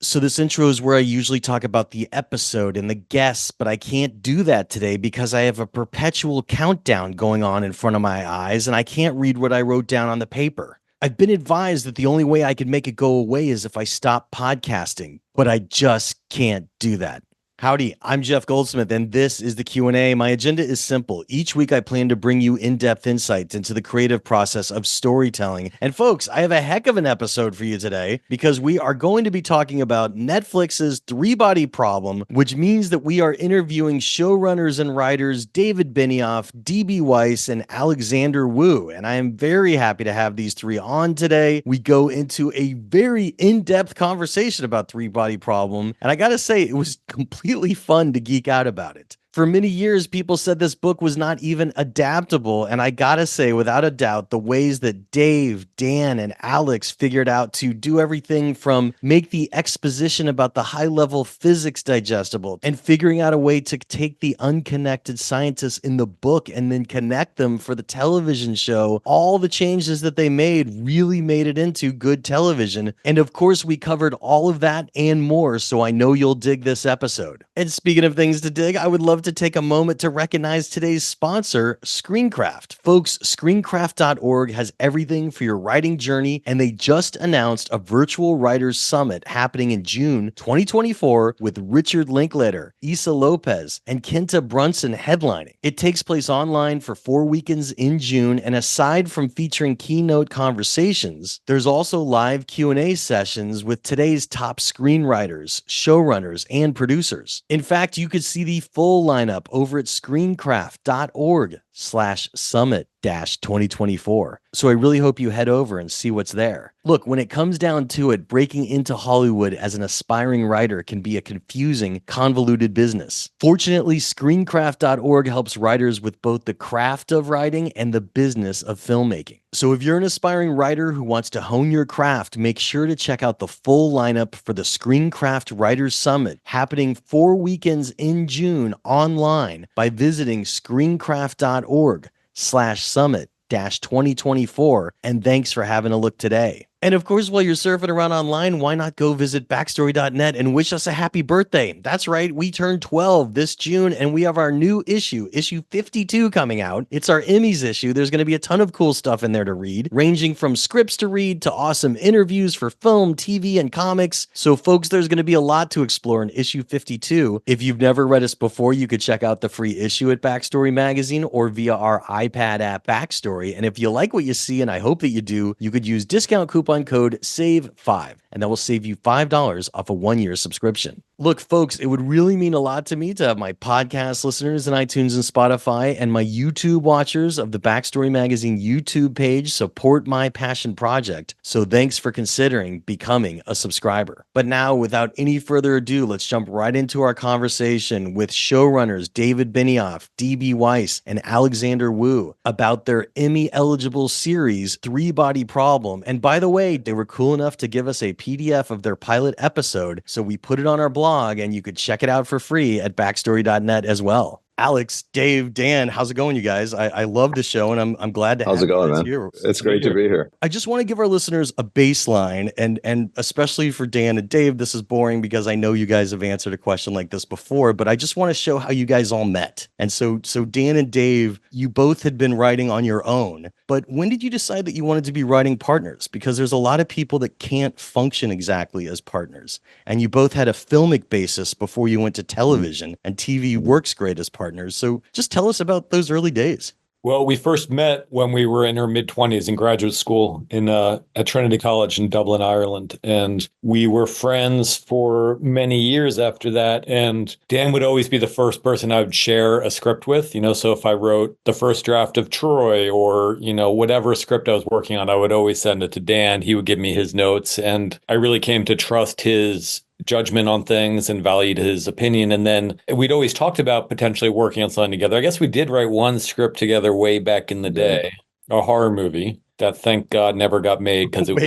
So this intro is where I usually talk about the episode and the guests, but I can't do that today because I have a perpetual countdown going on in front of my eyes and I can't read what I wrote down on the paper. I've been advised that the only way I can make it go away is if I stop podcasting, but I just can't do that. Howdy, I'm Jeff Goldsmith, and this is the Q&A. My agenda is simple. Each week, I plan to bring you in-depth insights into the creative process of storytelling. And folks, I have a heck of an episode for you today because we are going to be talking about Netflix's three-body problem, which means that we are interviewing showrunners and writers David Benioff, D.B. Weiss, and Alexander Woo. And I am very happy to have these three on today. We go into a very in-depth conversation about three-body problem, and I gotta say, it was completely fun to geek out about it. For many years, people said this book was not even adaptable, and I gotta say, without a doubt, the ways that Dave, Dan, and Alex figured out to do everything from make the exposition about the high-level physics digestible and figuring out a way to take the unconnected scientists in the book and then connect them for the television show, all the changes that they made really made it into good television. And of course, we covered all of that and more, so I know you'll dig this episode. And speaking of things to dig, I would love to take a moment to recognize today's sponsor, Screencraft. Folks, screencraft.org has everything for your writing journey, and they just announced a virtual writers summit happening in June 2024 with Richard Linklater, Issa Lopez, and Kenta Brunson headlining. It takes place online for 4 weekends in June, and aside from featuring keynote conversations, there's also live Q&A sessions with today's top screenwriters, showrunners, and producers. In fact, you could see the full lineup over at screencraft.org/summit-2024. So I really hope you head over and see what's there. Look, when it comes down to it, breaking into Hollywood as an aspiring writer can be a confusing, convoluted business. Fortunately, screencraft.org helps writers with both the craft of writing and the business of filmmaking. So if you're an aspiring writer who wants to hone your craft, make sure to check out the full lineup for the Screencraft Writers Summit happening 4 weekends in June online by visiting screencraft.org/summit-2024. And thanks for having a look today. And of course, while you're surfing around online, why not go visit backstory.net and wish us a happy birthday? That's right, we turned 12 this June, and we have our new issue 52, coming out. It's our Emmys issue. There's going to be a ton of cool stuff in there to read, ranging from scripts to read to awesome interviews for film, TV, and comics. So folks, there's going to be a lot to explore in issue 52. If you've never read us before, you could check out the free issue at Backstory Magazine or via our iPad app Backstory. And if you like what you see, and I hope that you do, you could use discount coupon code SAVE5, and that will save you $5 off a 1-year subscription. Look, folks, it would really mean a lot to me to have my podcast listeners in iTunes and Spotify and my YouTube watchers of the Backstory Magazine YouTube page support my passion project. So thanks for considering becoming a subscriber. But now, without any further ado, let's jump right into our conversation with showrunners David Benioff, D.B. Weiss, and Alexander Woo about their Emmy-eligible series, Three-Body Problem. And by the way, they were cool enough to give us a PDF of their pilot episode, so we put it on our blog, and you could check it out for free at backstory.net as well. Alex, Dave, Dan, how's it going, you guys? I love the show, and I'm glad to have you guys here. It's great to be here. I just want to give our listeners a baseline, and especially for Dan and Dave, this is boring because I know you guys have answered a question like this before, but I just want to show how you guys all met. And so Dan and Dave, you both had been writing on your own, but when did you decide that you wanted to be writing partners? Because there's a lot of people that can't function exactly as partners, and you both had a filmic basis before you went to television, and TV works great as partners. So just tell us about those early days. Well, we first met when we were in our mid-20s in graduate school at Trinity College in Dublin, Ireland. And we were friends for many years after that. And Dan would always be the first person I would share a script with. So if I wrote the first draft of Troy or, whatever script I was working on, I would always send it to Dan. He would give me his notes. And I really came to trust his judgment on things and valued his opinion. And then we'd always talked about potentially working on something together. I guess we did write one script together way back in the day, a horror movie that, thank God, never got made because it was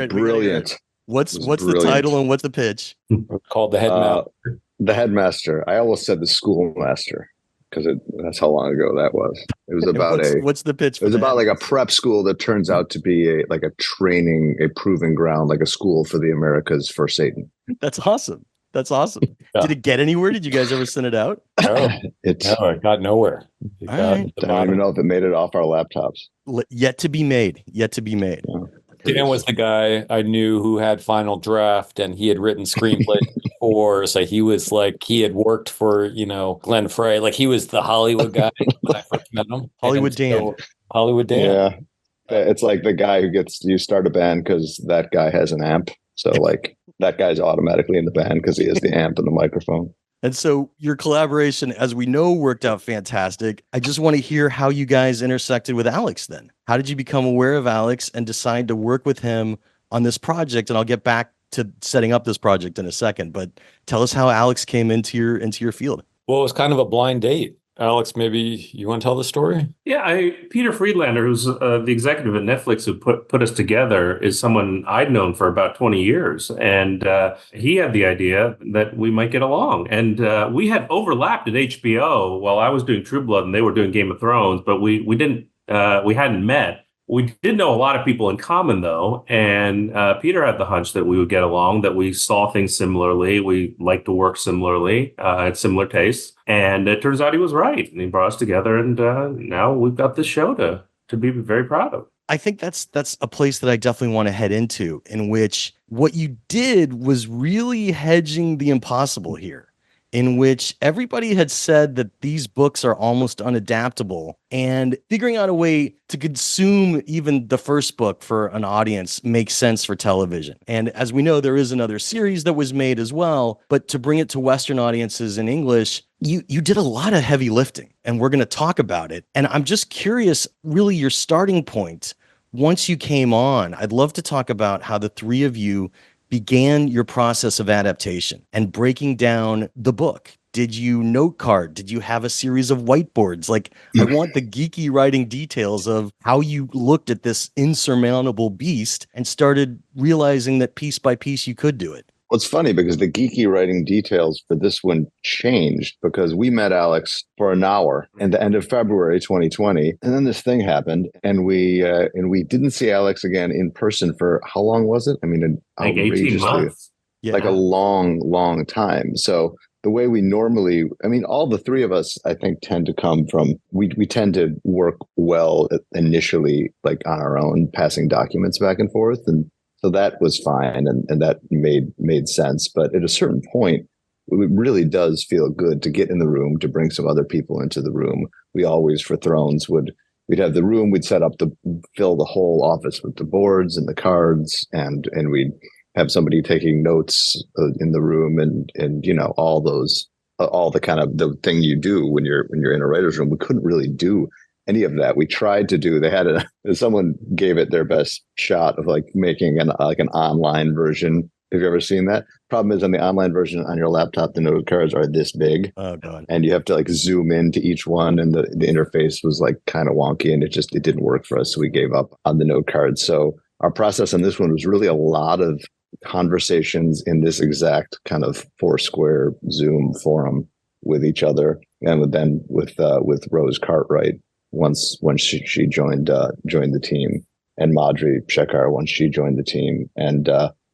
brilliant. What's the title and what's the pitch? Called The Headmaster. The Headmaster. I almost said the Schoolmaster. because that's how long ago that was. It was about what's the pitch? It was about like a prep school that turns out to be a proving ground, like a school for the Americas for Satan. That's awesome. That's awesome. Yeah. Did it get anywhere? Did you guys ever send it out? No, it got nowhere. I don't even know if it made it off our laptops. Yet to be made. Yet to be made. Yeah. Dan was the guy I knew who had Final Draft, and he had written screenplays before. So he was like, he had worked for, Glenn Frey. Like he was the Hollywood guy when I first met him. Hollywood Dan. Hollywood Dan. Yeah. It's like the guy who you start a band because that guy has an amp. So like that guy's automatically in the band because he has the amp and the microphone. And so your collaboration, as we know, worked out fantastic. I just want to hear how you guys intersected with Alex then. How did you become aware of Alex and decide to work with him on this project? And I'll get back to setting up this project in a second, but tell us how Alex came into your field. Well, it was kind of a blind date. Alex, maybe you want to tell the story? Yeah, Peter Friedlander, who's the executive at Netflix who put us together, is someone I'd known for about 20 years. And he had the idea that we might get along. And we had overlapped at HBO while I was doing True Blood and they were doing Game of Thrones, but we hadn't met. We did know a lot of people in common, though, and Peter had the hunch that we would get along, that we saw things similarly, we liked to work similarly, had similar tastes, and it turns out he was right, and he brought us together, and now we've got this show to be very proud of. I think that's a place that I definitely want to head into, in which what you did was really hedging the impossible here, in which everybody had said that these books are almost unadaptable, and figuring out a way to consume even the first book for an audience makes sense for television. And as we know, there is another series that was made as well, but to bring it to Western audiences in English, you did a lot of heavy lifting, and we're going to talk about it. And I'm just curious, really your starting point. Once you came on, I'd love to talk about how the three of you began your process of adaptation and breaking down the book. Did you note card? Did you have a series of whiteboards? Like, I want the geeky writing details of how you looked at this insurmountable beast and started realizing that piece by piece you could do it. Well, it's funny because the geeky writing details for this one changed because we met Alex for an hour at the end of February 2020, and then this thing happened, and we didn't see Alex again in person for how long was it? I mean, like 18 months. Yeah. Like a long, long time. So the way we normally, all the three of us, I think, tend to come from, we tend to work well initially, like on our own, passing documents back and forth, and so that was fine, and that made sense. But at a certain point, it really does feel good to get in the room, to bring some other people into the room. We always, for Thrones, we'd have the room, we'd set up fill the whole office with the boards and the cards, and we'd have somebody taking notes in the room, and all the kind of the thing you do when you're in a writer's room. We couldn't really do any of that. We tried to do, someone gave it their best shot of like making an online version. Have you ever seen that? Problem is, on the online version on your laptop, the note cards are this big. Oh God. And you have to like zoom into each one, and the interface was like kind of wonky, and it didn't work for us. So we gave up on the note cards. So our process on this one was really a lot of conversations in this exact kind of Foursquare Zoom forum with each other, and with Rose Cartwright once she joined the team, and Madhuri Shekhar once she joined the team, and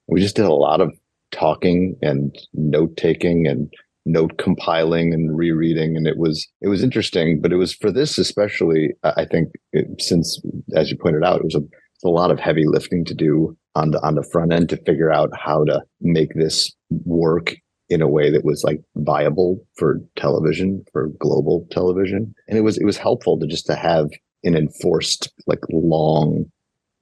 we just did a lot of talking and note taking and note compiling and rereading, and it was interesting. But it was, for this especially, I think, since, as you pointed out, it was a lot of heavy lifting to do on the front end to figure out how to make this work in a way that was like viable for television, for global television. And it was helpful to have an enforced, like, long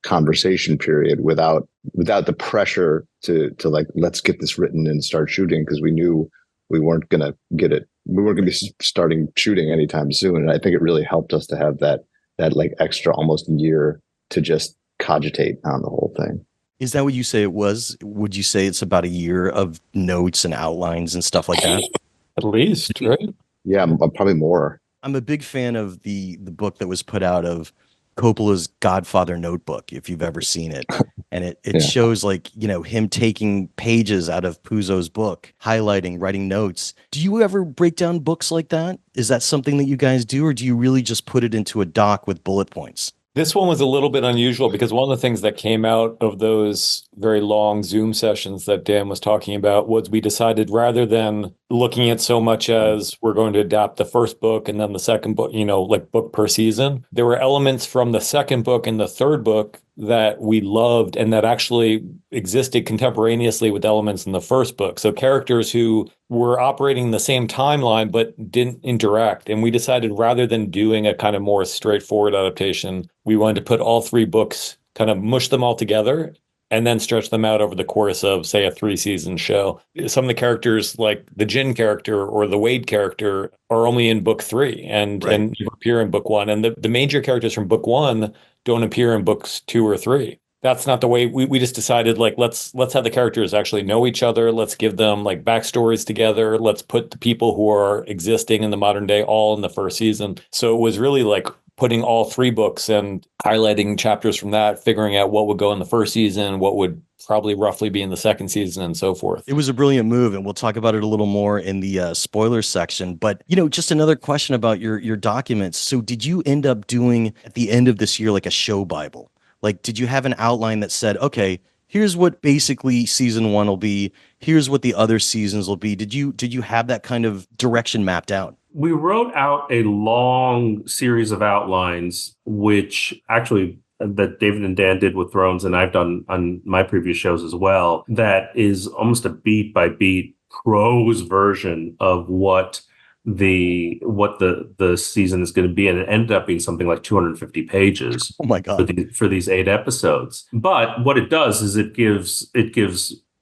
conversation period without the pressure to like, let's get this written and start shooting, because we knew we weren't going to get it. We weren't going to be starting shooting anytime soon. And I think it really helped us to have that like extra almost year to just cogitate on the whole thing. Is that what you say it was? Would you say it's about a year of notes and outlines and stuff like that? At least, right? Yeah, probably more. I'm a big fan of the book that was put out of Coppola's Godfather Notebook, if you've ever seen it. And it Yeah. shows like, him taking pages out of Puzo's book, highlighting, writing notes. Do you ever break down books like that? Is that something that you guys do, or do you really just put it into a doc with bullet points? This one was a little bit unusual because one of the things that came out of those very long Zoom sessions that Dan was talking about was we decided, rather than looking at so much as we're going to adapt the first book and then the second book, like book per season, there were elements from the second book and the third book that we loved and that actually existed contemporaneously with elements in the first book. So characters who were operating the same timeline but didn't interact. And we decided, rather than doing a kind of more straightforward adaptation, we wanted to put all three books, kind of mush them all together and then stretch them out over the course of, say, a 3-season show. Some of the characters, like the Jin character or the Wade character, are only in book 3 and appear in book 1. And the major characters from book 1 don't appear in books 2 or 3. That's not the way we just decided, like, let's have the characters actually know each other. Let's give them like backstories together. Let's put the people who are existing in the modern day all in the first season. So it was really like putting all 3 books and highlighting chapters from that, figuring out what would go in the first season, what would probably roughly be in the second season, and so forth. It was a brilliant move, and we'll talk about it a little more in the spoilers section. But, just another question about your documents. So did you end up doing, at the end of this year, like a show Bible? Like, did you have an outline that said, okay, here's what basically season 1 will be, here's what the other seasons will be? Did you have that kind of direction mapped out? We wrote out a long series of outlines, which actually that David and Dan did with Thrones, and I've done on my previous shows as well, that is almost a beat by beat prose version of what the season is going to be, and it ended up being something like 250 pages. Oh my God. For these 8 episodes. But what it does is it gives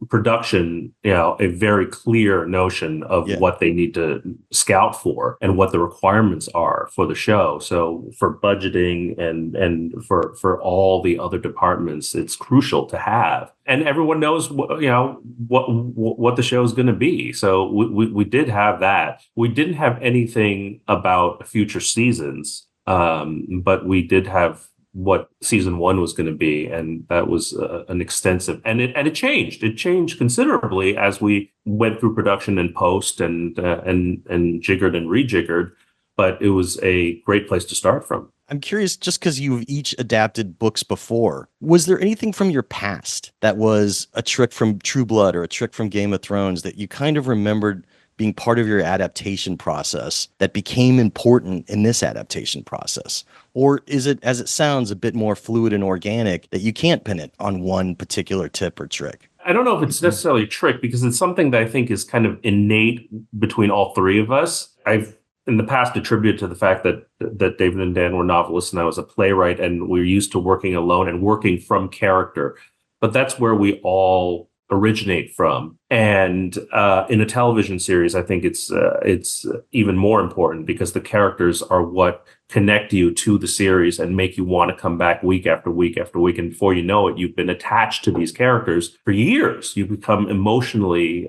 production, a very clear notion of what they need to scout for and what the requirements are for the show. So for budgeting and for all the other departments, it's crucial to have. And everyone knows what the show is going to be. So we did have that. We didn't have anything about future seasons, but we did have what season 1 was going to be, and that was an extensive, and it changed. It changed considerably as we went through production and post and jiggered and rejiggered. But it was a great place to start from. I'm curious, just because you've each adapted books before, was there anything from your past that was a trick from True Blood or a trick from Game of Thrones that you kind of remembered being part of your adaptation process that became important in this adaptation process? Or is it, as it sounds, a bit more fluid and organic that you can't pin it on one particular tip or trick? I don't know if it's necessarily a trick, because it's something that I think is kind of innate between all 3 of us. I've in the past attributed to the fact that David and Dan were novelists and I was a playwright, and we're used to working alone and working from character. But that's where we all originate from. And in a television series, I think it's even more important, because the characters are what connect you to the series and make you want to come back week after week after week. And before you know it, you've been attached to these characters for years. You become emotionally,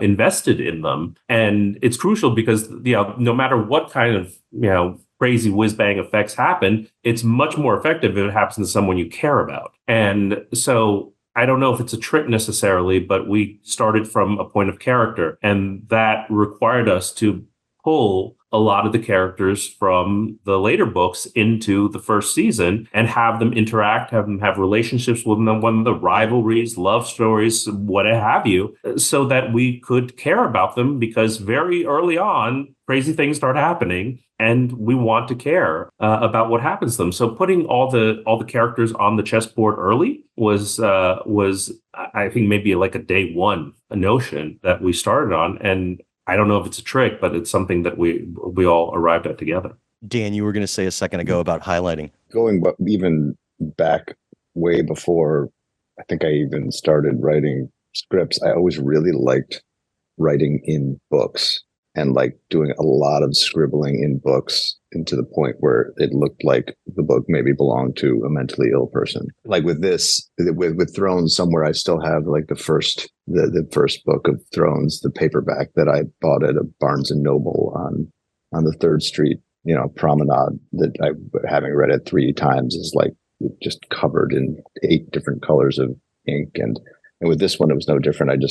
invested in them. And it's crucial because, no matter what kind of, crazy whiz-bang effects happen, it's much more effective if it happens to someone you care about. And so I don't know if it's a trick necessarily, but we started from a point of character, and that required us to pull a lot of the characters from the later books into the first season and have them interact, have them have relationships with them, one of the rivalries, love stories, what have you, so that we could care about them, because very early on, crazy things start happening and we want to care about what happens to them. So putting all the characters on the chessboard early was I think maybe like a day one notion that we started on. And I don't know if it's a trick, but it's something that we all arrived at together. Dan, you were going to say a second ago about highlighting. Going even back way before, I think I even started writing scripts, I always really liked writing in books and like doing a lot of scribbling in books, and to the point where it looked like the book maybe belonged to a mentally ill person. Like with this, with Thrones, somewhere I still have like the first book of Thrones, the paperback that I bought at a Barnes and Noble on the 3rd Street Promenade that I, having read it 3 times, is like just covered in 8 different colors of ink. And with this one, it was no different.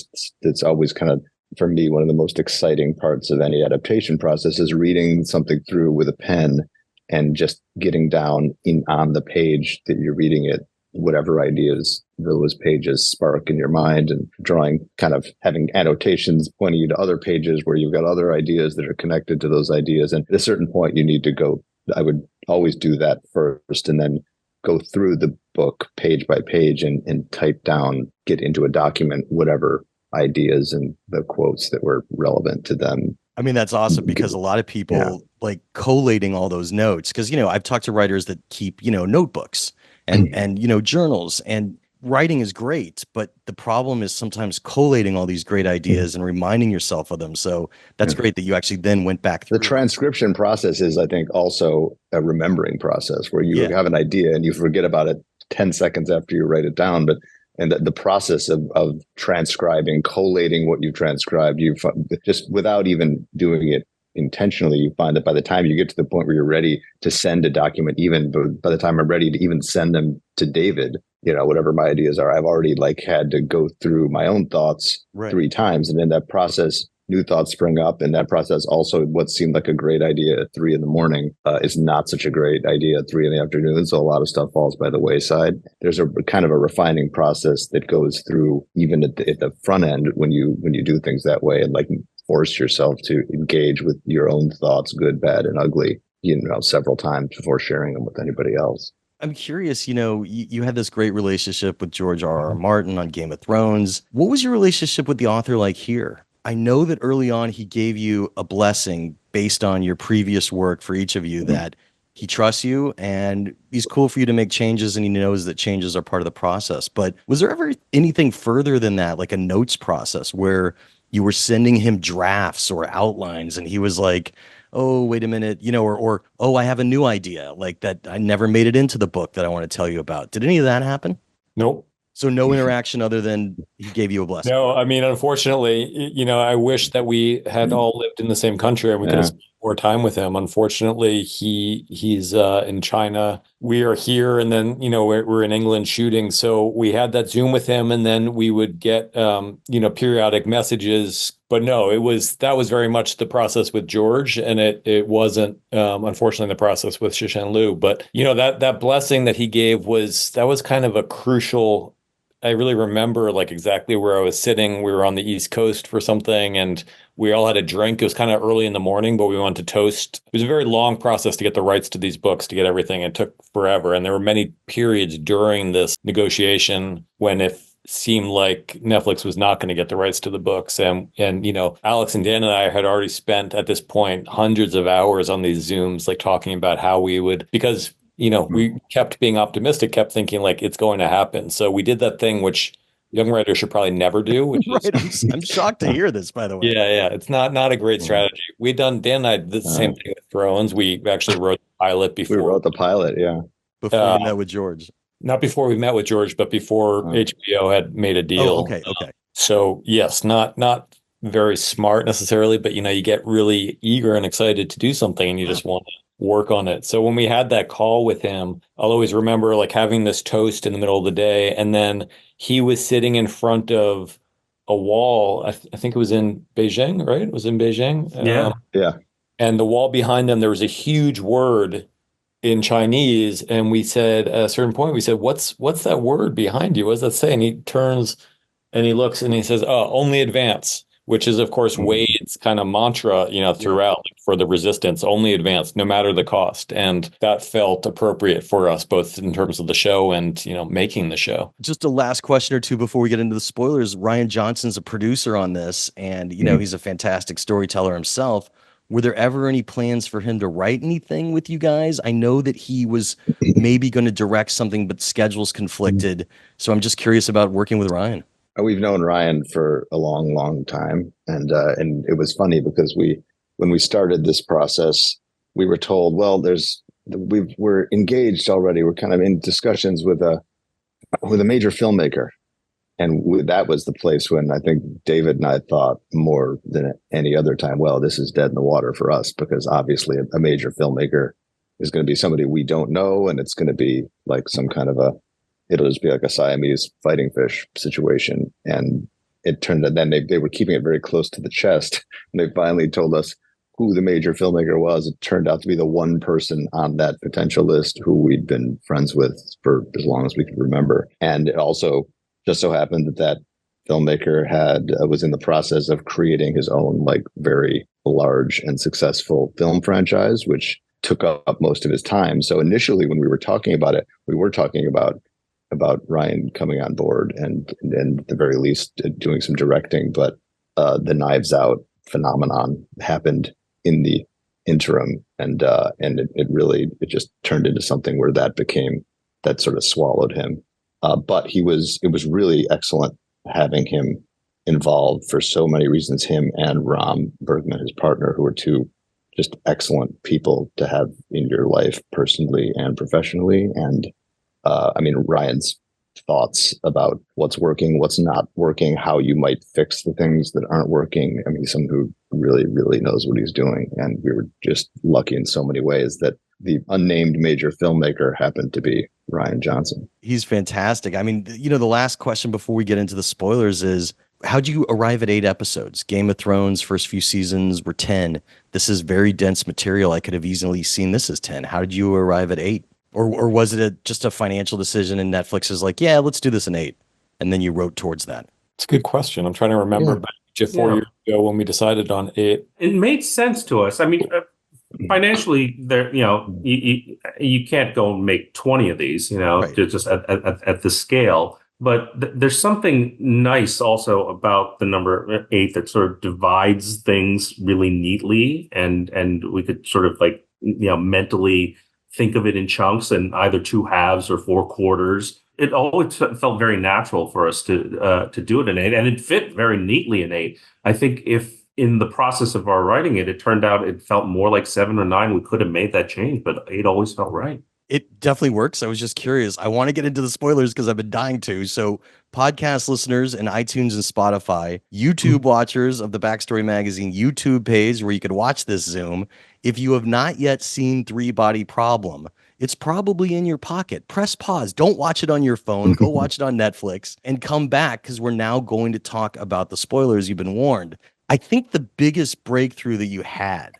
It's always kind of, for me, one of the most exciting parts of any adaptation process is reading something through with a pen and just getting down on the page that you're reading it, whatever ideas those pages spark in your mind, and drawing, kind of having annotations pointing you to other pages where you've got other ideas that are connected to those ideas. And at a certain point, you need to go, I would always do that first, and then go through the book page by page and type down, get into a document, whatever ideas and the quotes that were relevant to them. I mean, that's awesome, because a lot of people like collating all those notes. Because, I've talked to writers that keep, notebooks and journals, and writing is great. But the problem is sometimes collating all these great ideas and reminding yourself of them. So that's great that you actually then went back through. The transcription process is, I think, also a remembering process where you have an idea and you forget about it 10 seconds after you write it down. And the process of transcribing, collating what you transcribed, you just, without even doing it intentionally, you find that by the time you get to the point where you're ready to send a document, even by the time I'm ready to even send them to David, whatever my ideas are, I've already had to go through my own thoughts 3 times. And in that process, new thoughts spring up. And that process also, what seemed like a great idea at 3 a.m. Is not such a great idea at 3 p.m. So a lot of stuff falls by the wayside. There's a kind of a refining process that goes through even at the front end when you do things that way, and force yourself to engage with your own thoughts, good, bad, and ugly, several times before sharing them with anybody else. I'm curious, you had this great relationship with George R.R. Martin on Game of Thrones. What was your relationship with the author like here? I know that early on he gave you a blessing based on your previous work for each of you, that he trusts you and he's cool for you to make changes, and he knows that changes are part of the process. But was there ever anything further than that, like a notes process where you were sending him drafts or outlines and he was like, oh, wait a minute, or, oh, I have a new idea, like that I never made it into the book that I want to tell you about? Did any of that happen? Nope. So no interaction other than he gave you a blessing? No, I mean, unfortunately, I wish that we had all lived in the same country and we could have spent more time with him. Unfortunately, he's in China. We are here, and then, we're in England shooting. So we had that Zoom with him, and then we would get, periodic messages. But no, that was very much the process with George, and it wasn't, unfortunately, the process with Cixin Liu. But, that blessing that he gave was kind of a crucial. I really remember exactly where I was sitting. We were on the East Coast for something, and we all had a drink. It was kind of early in the morning, but we wanted to toast. It was a very long process to get the rights to these books, to get everything. It took forever. And there were many periods during this negotiation when it seemed like Netflix was not going to get the rights to the books. And Alex and Dan and I had already spent at this point hundreds of hours on these Zooms, talking about how we would, because we kept being optimistic, kept thinking it's going to happen. So we did that thing which young writers should probably never do. Which is, I'm shocked to hear this, by the way. Yeah. It's not a great strategy. Dan and I did the same thing with Thrones. We actually wrote the pilot before. We wrote the pilot, before you met with George. Not before we met with George, but before HBO had made a deal. Oh, okay. So yes, not very smart necessarily, but you get really eager and excited to do something, and you just want to work on it. So when we had that call with him, I'll always remember having this toast in the middle of the day, and then he was sitting in front of a wall. I think it was in Beijing, right? It was in Beijing. Yeah. And the wall behind them, there was a huge word in Chinese, and we said at a certain point, what's that word behind you? What does that say? And he turns and he looks and he says, oh, only advance, which is, of course, Wade's kind of mantra, throughout for the resistance, only advance, no matter the cost. And that felt appropriate for us, both in terms of the show and, making the show. Just a last question or two before we get into the spoilers. Rian Johnson's a producer on this, and, he's a fantastic storyteller himself. Were there ever any plans for him to write anything with you guys? I know that he was maybe going to direct something, but schedules conflicted. So I'm just curious about working with Rian. We've known Rian for a long, long time. And it was funny because when we started this process, we were told, well, we're engaged already. We're kind of in discussions with a major filmmaker. that was the place when I think David and I thought more than any other time, well, this is dead in the water for us, because obviously a major filmmaker is going to be somebody we don't know, and it's going to be like some kind of it'll just be like a Siamese fighting fish situation. And it turned out then they were keeping it very close to the chest, and they finally told us who the major filmmaker was. It turned out to be the one person on that potential list who we'd been friends with for as long as we could remember. And it also just so happened that filmmaker was in the process of creating his own like very large and successful film franchise, which took up most of his time. So initially, when we were talking about it, we were talking about Ryan coming on board and at the very least doing some directing. But the Knives Out phenomenon happened in the interim, and it just turned into something where that sort of swallowed him. But it was really excellent having him involved for so many reasons. Him and Ram Bergman, his partner, who are two just excellent people to have in your life personally and professionally. And Ryan's thoughts about what's working, what's not working, how you might fix the things that aren't working. I mean, he's someone who really, really knows what he's doing. And we were just lucky in so many ways that the unnamed major filmmaker happened to be Rian Johnson. He's fantastic. I mean, the last question before we get into the spoilers is, how'd you arrive at 8 episodes? Game of Thrones, first few seasons were 10. This is very dense material. I could have easily seen this as 10. How did you arrive at 8? Or was it just a financial decision and Netflix is like, yeah, let's do this in 8? And then you wrote towards that? It's a good question. I'm trying to remember back to 4 years ago when we decided on 8. It made sense to us. I mean, financially, there, you can't go and make 20 of these, right, just at the scale. But there's something nice also about the number 8 that sort of divides things really neatly, and we could sort of like mentally think of it in chunks and either 2 halves or 4 quarters. It always felt very natural for us to do it in 8, and it fit very neatly in 8. I think if in the process of our writing it turned out it felt more like 7 or 9, we could have made that change, but 8 always felt right. It definitely works. I was just curious. I want to get into the spoilers because I've been dying to. So podcast listeners and iTunes and Spotify, YouTube watchers of the Backstory Magazine YouTube page where you could watch this Zoom. If you have not yet seen 3-Body Problem, it's probably in your pocket. Press pause. Don't watch it on your phone. Go watch it on Netflix and come back, because we're now going to talk about the spoilers. You've been warned. I think the biggest breakthrough that you had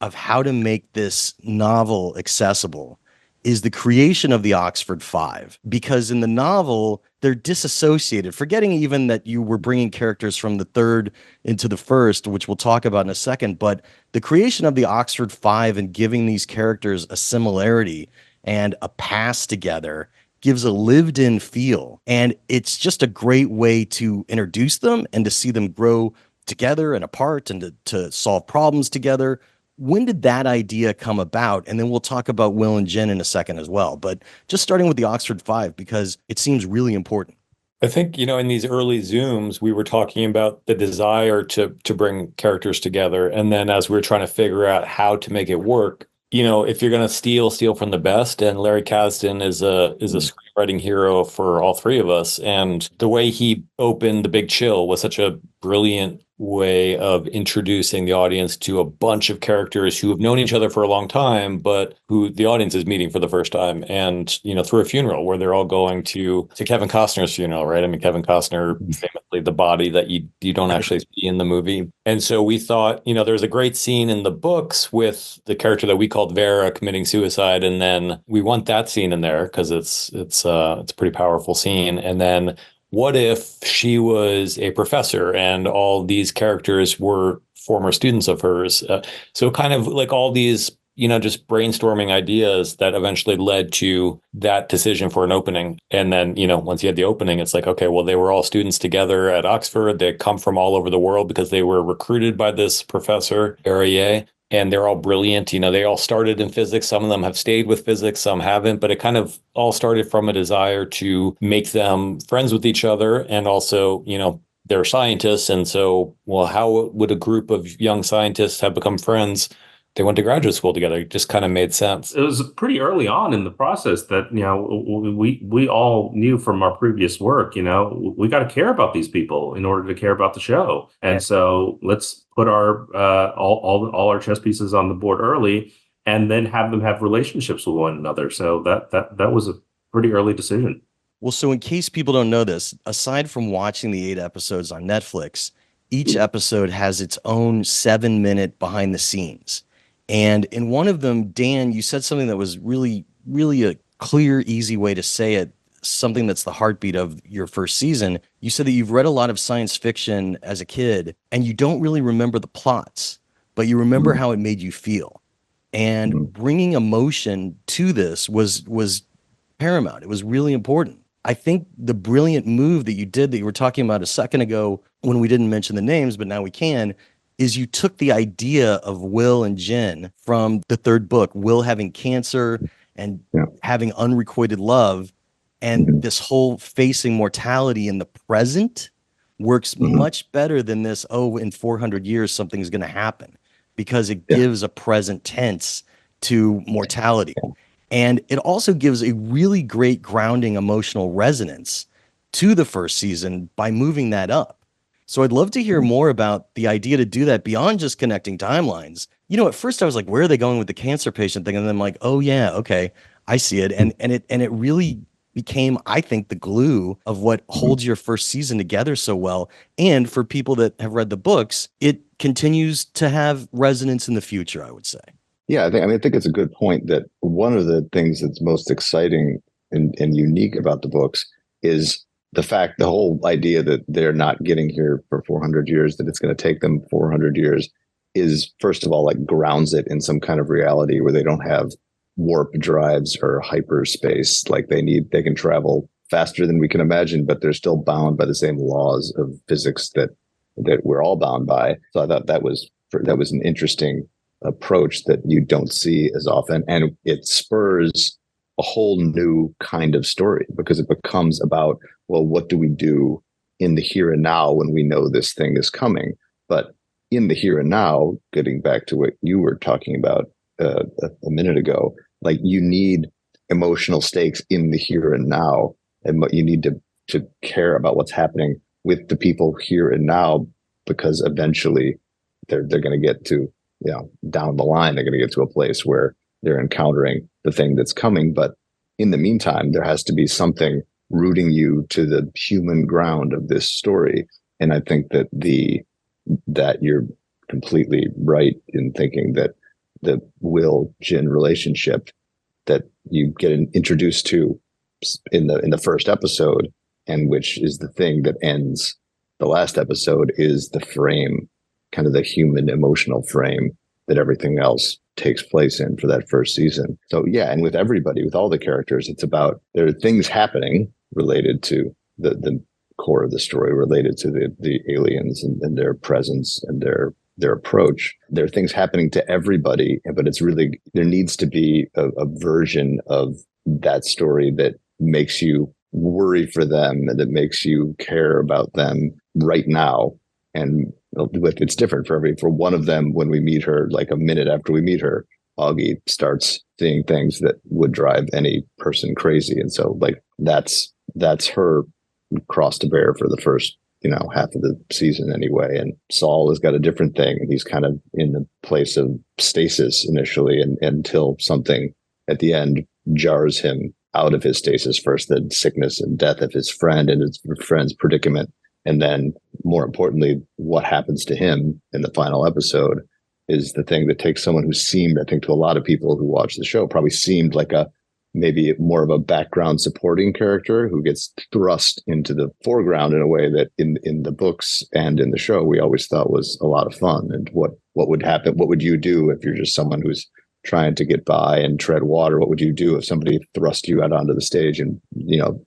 of how to make this novel accessible is the creation of the Oxford Five, because in the novel, they're disassociated, forgetting even that you were bringing characters from the third into the first, which we'll talk about in a second. But the creation of the Oxford Five and giving these characters a similarity and a past together gives a lived-in feel. And it's just a great way to introduce them and to see them grow together and apart and to solve problems together. When did that idea come about? And then we'll talk about Will and Jen in a second as well. But just starting with the Oxford Five, because it seems really important. I think, in these early Zooms, we were talking about the desire to bring characters together. And then as we were trying to figure out how to make it work, if you're going to steal from the best. And Larry Kasdan is a screenwriting hero for all 3 of us. And the way he opened The Big Chill was such a brilliant way of introducing the audience to a bunch of characters who have known each other for a long time, but who the audience is meeting for the first time. And, through a funeral where they're all going to Kevin Costner's funeral, right? I mean, Kevin Costner, famously the body that you don't actually see in the movie. And so we thought, there's a great scene in the books with the character that we called Vera committing suicide. And then we want that scene in there because it's a pretty powerful scene. And then what if she was a professor and all these characters were former students of hers? So kind of like all these, just brainstorming ideas that eventually led to that decision for an opening. And then, once you had the opening, it's like, okay, well, they were all students together at Oxford. They come from all over the world because they were recruited by this professor, Arieh. And they're all brilliant. They all started in physics. Some of them have stayed with physics, some haven't. But it kind of all started from a desire to make them friends with each other. And also, they're scientists. And so, well, how would a group of young scientists have become friends? they went to graduate school together. It just kind of made sense. It was pretty early on in the process that, we all knew from our previous work, we got to care about these people in order to care about the show. And so let's put our all our chess pieces on the board early and then have them have relationships with one another. So that was a pretty early decision. Well, so in case people don't know this, aside from watching the 8 episodes on Netflix, each episode has its own 7-minute behind the scenes. And in one of them, Dan, you said something that was really, really a clear, easy way to say it, something that's the heartbeat of your first season. You said that you've read a lot of science fiction as a kid, and you don't really remember the plots, but you remember how it made you feel. And bringing emotion to this was paramount. It was really important. I think the brilliant move that you did that you were talking about a second ago when we didn't mention the names, but now we can, is you took the idea of Will and Jen from the 3rd book, Will having cancer and having unrequited love, and this whole facing mortality in the present works much better than this, in 400 years something's going to happen, because it gives a present tense to mortality. And it also gives a really great grounding emotional resonance to the first season by moving that up. So I'd love to hear more about the idea to do that beyond just connecting timelines. At first I was like, where are they going with the cancer patient thing? And then I'm like, oh yeah, okay, I see it. And it really became, I think, the glue of what holds your first season together so well. And for people that have read the books, it continues to have resonance in the future, I would say. Yeah, I think it's a good point that one of the things that's most exciting and unique about the books is the whole idea that they're not getting here for 400 years, that it's going to take them 400 years is, first of all, like grounds it in some kind of reality where they don't have warp drives or hyperspace. Like they can travel faster than we can imagine, but they're still bound by the same laws of physics that we're all bound by. So I thought that was an interesting approach that you don't see as often. And it spurs a whole new kind of story because it becomes about, well, what do we do in the here and now when we know this thing is coming? But in the here and now, getting back to what you were talking about a minute ago, like you need emotional stakes in the here and now, and what you need to care about what's happening with the people here and now, because eventually they're going to get to, down the line, they're going to get to a place where they're encountering the thing that's coming. But in the meantime, there has to be something rooting you to the human ground of this story. And I think that that you're completely right in thinking that the Will-Jin relationship that you get introduced to in the first episode, and which is the thing that ends the last episode, is the frame, kind of the human emotional frame that everything else takes place in for that first season. So yeah, and with everybody, with all the characters, it's about, there are things happening related to the core of the story, related to the aliens and their presence and their approach. There are things happening to everybody, but it's really, there needs to be a version of that story that makes you worry for them and that makes you care about them right now. And it's different for one of them. When we meet her, like a minute after we meet her, Augie starts seeing things that would drive any person crazy. And so like that's her cross to bear for the first, half of the season anyway. And Saul has got a different thing. And he's kind of in the place of stasis initially, and until something at the end jars him out of his stasis. First, the sickness and death of his friend and his friend's predicament. And then more importantly, what happens to him in the final episode is the thing that takes someone who seemed, I think, to a lot of people who watch the show, probably seemed like maybe more of a background supporting character who gets thrust into the foreground in a way that in the books and in the show, we always thought was a lot of fun. And what would happen? What would you do if you're just someone who's trying to get by and tread water? What would you do if somebody thrust you out onto the stage and,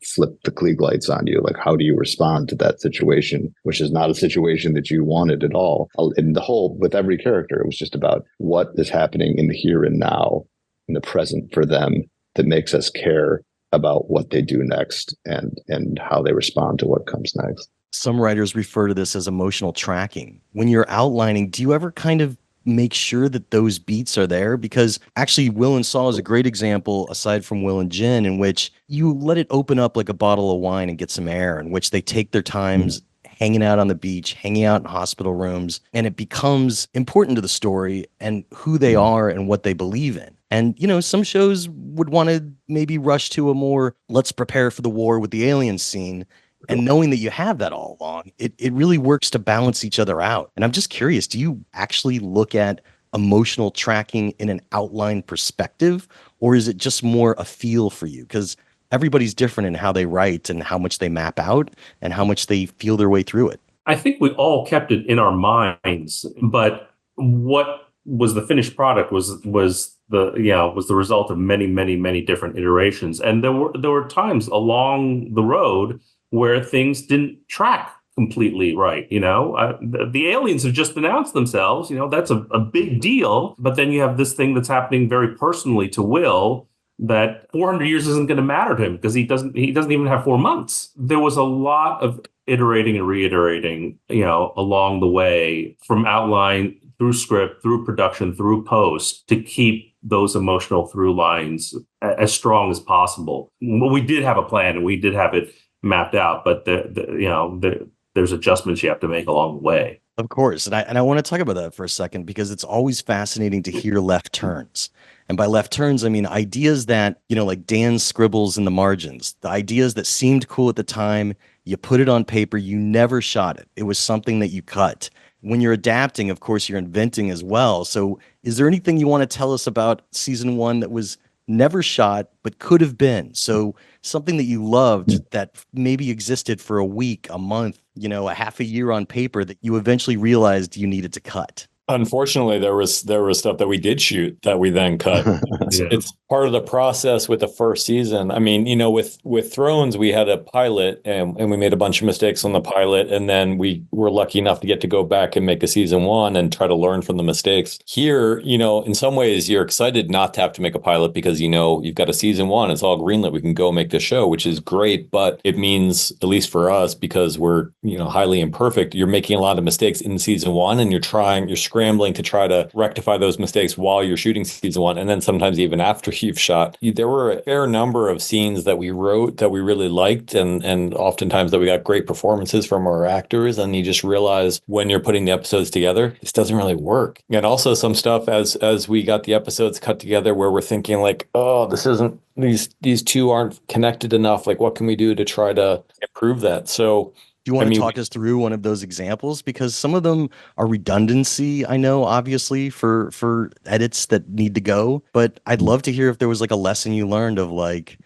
flipped the Klieg lights on you? Like, how do you respond to that situation, which is not a situation that you wanted at all? And with every character, it was just about what is happening in the here and now, in the present for them, that makes us care about what they do next and how they respond to what comes next. Some writers refer to this as emotional tracking. When you're outlining, do you ever kind of make sure that those beats are there? Because actually Will and Saul is a great example, aside from Will and Jen, in which you let it open up like a bottle of wine and get some air, in which they take their times hanging out on the beach, hanging out in hospital rooms, and it becomes important to the story and who they are and what they believe in. And, some shows would want to maybe rush to a more, let's prepare for the war with the aliens scene. And knowing that you have that all along, it really works to balance each other out. And I'm just curious, do you actually look at emotional tracking in an outline perspective, or is it just more a feel for you? Because everybody's different in how they write and how much they map out and how much they feel their way through it. I think we all kept it in our minds, but what was the finished product was the result of many, many, many different iterations. And there were times along the road where things didn't track completely right. The aliens have just announced themselves. That's a big deal. But then you have this thing that's happening very personally to Will, that 400 years isn't going to matter to him because he doesn't even have 4 months. There was a lot of iterating and reiterating, along the way, from outline through script, through production, through post, to keep those emotional through lines as strong as possible. Well, we did have a plan and we did have it mapped out, but there's adjustments you have to make along the way. Of course. And I want to talk about that for a second, because it's always fascinating to hear left turns. And by left turns, I mean ideas that, like Dan's scribbles in the margins, the ideas that seemed cool at the time, you put it on paper, you never shot it. It was something that you cut. When you're adapting, of course, you're inventing as well. So is there anything you want to tell us about season 1 that was never shot, but could have been? So something that you loved that maybe existed for a week, a month, a half a year on paper that you eventually realized you needed to cut. Unfortunately, there was stuff that we did shoot that we then cut. It's part of the process with the first season. I mean, with Thrones, we had a pilot and we made a bunch of mistakes on the pilot. And then we were lucky enough to get to go back and make a season 1 and try to learn from the mistakes. Here, in some ways, you're excited not to have to make a pilot because, you've got a season 1. It's all greenlit. We can go make the show, which is great. But it means, at least for us, because we're, highly imperfect, you're making a lot of mistakes in season 1 and you're scrambling to try to rectify those mistakes while you're shooting season 1. And then sometimes even after you've shot. There were a fair number of scenes that we wrote that we really liked, and oftentimes that we got great performances from our actors. And you just realize when you're putting the episodes together, this doesn't really work. And also some stuff as we got the episodes cut together where we're thinking like, oh, this isn't, these two aren't connected enough. Like, what can we do to try to improve that? So do you want to talk us through one of those examples? Because some of them are redundancy, I know, obviously, for edits that need to go. But I'd love to hear if there was like a lesson you learned of like,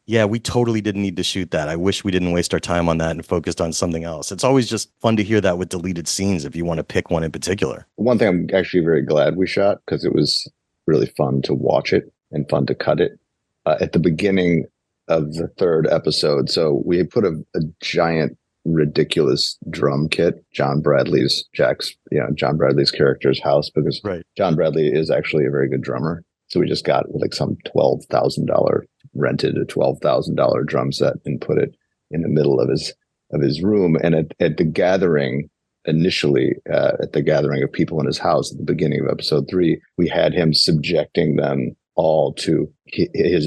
yeah, we totally didn't need to shoot that. I wish we didn't waste our time on that and focused on something else. It's always just fun to hear that with deleted scenes if you want to pick one in particular. One thing I'm actually very glad we shot, because it was really fun to watch it and fun to cut it. At the beginning of the 3rd episode, so we put a giant ridiculous drum kit, John Bradley's character's house, because John Bradley is actually a very good drummer. So we just got like some rented a $12,000 drum set and put it in the middle of his room. And at the gathering, initially at the gathering of people in his house at the beginning of episode 3, we had him subjecting them all to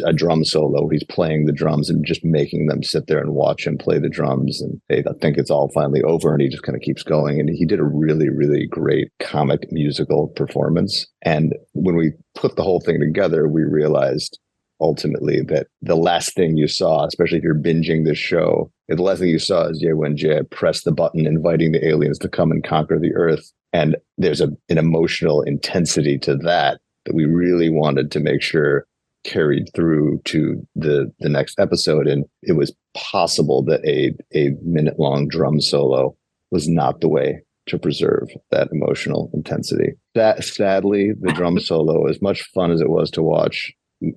a drum solo. He's playing the drums and just making them sit there and watch him play the drums. And they think it's all finally over, and he just kind of keeps going. And he did a really, really great comic musical performance. And when we put the whole thing together, we realized ultimately that the last thing you saw, especially if you're binging this show, the last thing you saw is when Jay pressed the button inviting the aliens to come and conquer the Earth. And there's an emotional intensity to that we really wanted to make sure carried through to the next episode. And it was possible that a minute-long drum solo was not the way to preserve that emotional intensity. That, sadly, the drum solo, as much fun as it was to watch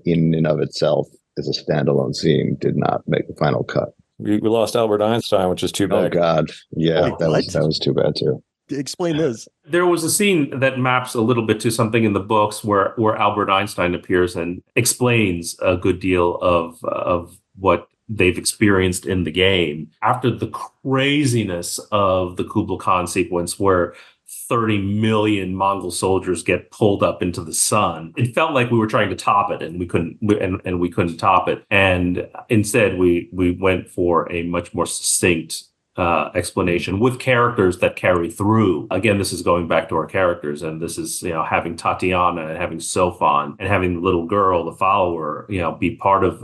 in and of itself as a standalone scene, did not make the final cut. We lost Albert Einstein, which is too bad. Oh, God. Yeah, that was too bad, too. Explain this. There was a scene that maps a little bit to something in the books where Albert Einstein appears and explains a good deal of what they've experienced in the game. After the craziness of the Kublai Khan sequence, where 30 million Mongol soldiers get pulled up into the sun. It felt like we were trying to top it, and we couldn't top it. And instead, we went for a much more succinct explanation with characters that carry through. Again, this is going back to our characters, and this is, having Tatiana and having Sofan and having the little girl, the follower, be part of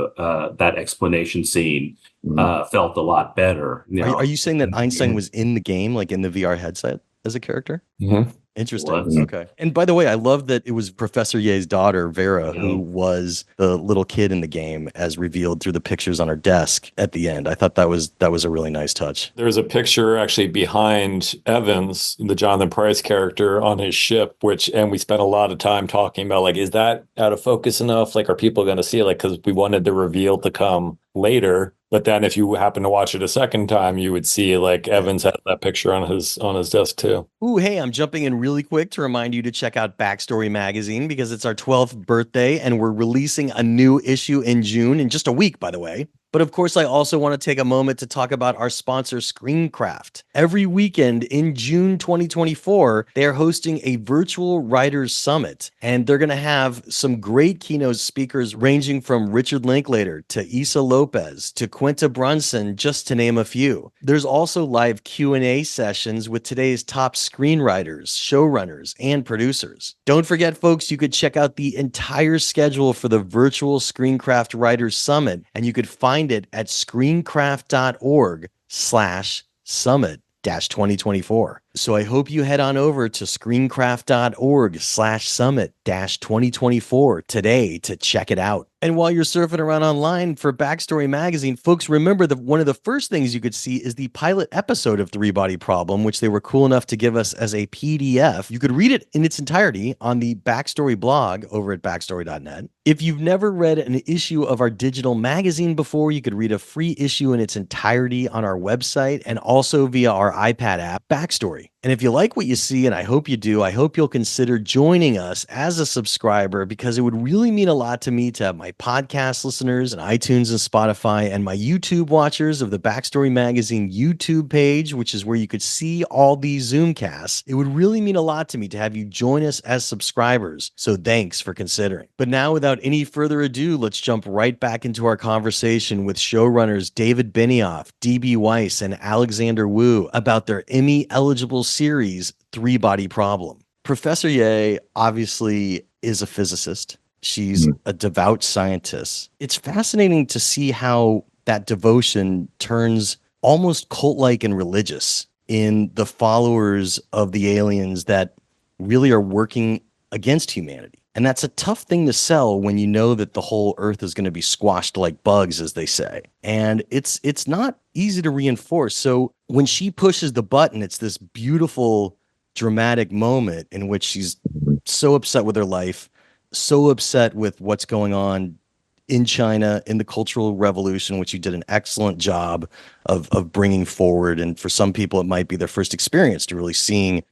that explanation scene. Felt a lot better. Are you saying that Einstein was in the game, like in the VR headset as a character? Mm-hmm. Interesting. Okay. And by the way, I love that it was Professor Ye's daughter, Vera, who was the little kid in the game, as revealed through the pictures on her desk at the end. I thought that was a really nice touch. There's a picture actually behind Evans, the Jonathan Pryce character, on his ship, and we spent a lot of time talking about, like, is that out of focus enough? Like, are people going to see it? Like, because we wanted the reveal to come later. But then if you happen to watch it a second time, you would see, like, Evans had that picture on his desk too. Ooh, hey, I'm jumping in really quick to remind you to check out Backstory Magazine, because it's our 12th birthday and we're releasing a new issue in June, in just a week, by the way. But of course, I also want to take a moment to talk about our sponsor, Screencraft. Every weekend in June 2024, they are hosting a virtual writers summit, and they're going to have some great keynote speakers ranging from Richard Linklater to Issa Lopez to Quinta Brunson, just to name a few. There's also live Q&A sessions with today's top screenwriters, showrunners, and producers. Don't forget, folks, you could check out the entire schedule for the virtual Screencraft Writers Summit, and you could find it at screencraft.org/summit-2024. So I hope you head on over to screencraft.org/summit-2024 today to check it out. And while you're surfing around online for Backstory Magazine, folks, remember that one of the first things you could see is the pilot episode of Three Body Problem, which they were cool enough to give us as a PDF. You could read it in its entirety on the Backstory blog over at backstory.net. If you've never read an issue of our digital magazine before, you could read a free issue in its entirety on our website and also via our iPad app, Backstory. And if you like what you see, and I hope you do, I hope you'll consider joining us as a subscriber, because it would really mean a lot to me to have my podcast listeners and iTunes and Spotify and my YouTube watchers of the Backstory Magazine YouTube page, which is where you could see all these Zoomcasts. It would really mean a lot to me to have you join us as subscribers. So thanks for considering. But now, without any further ado, let's jump right back into our conversation with showrunners David Benioff, D.B. Weiss, and Alexander Woo about their Emmy-eligible series, Three Body Problem. Professor Ye obviously is a physicist. She's a devout scientist. It's fascinating to see how that devotion turns almost cult-like and religious in the followers of the aliens that really are working against humanity. And that's a tough thing to sell when you know that the whole Earth is going to be squashed like bugs, as they say. And it's not easy to reinforce. So when she pushes the button, it's this beautiful, dramatic moment in which she's so upset with her life, so upset with what's going on in China, in the Cultural Revolution, which you did an excellent job of bringing forward. And for some people, it might be their first experience to really seeing,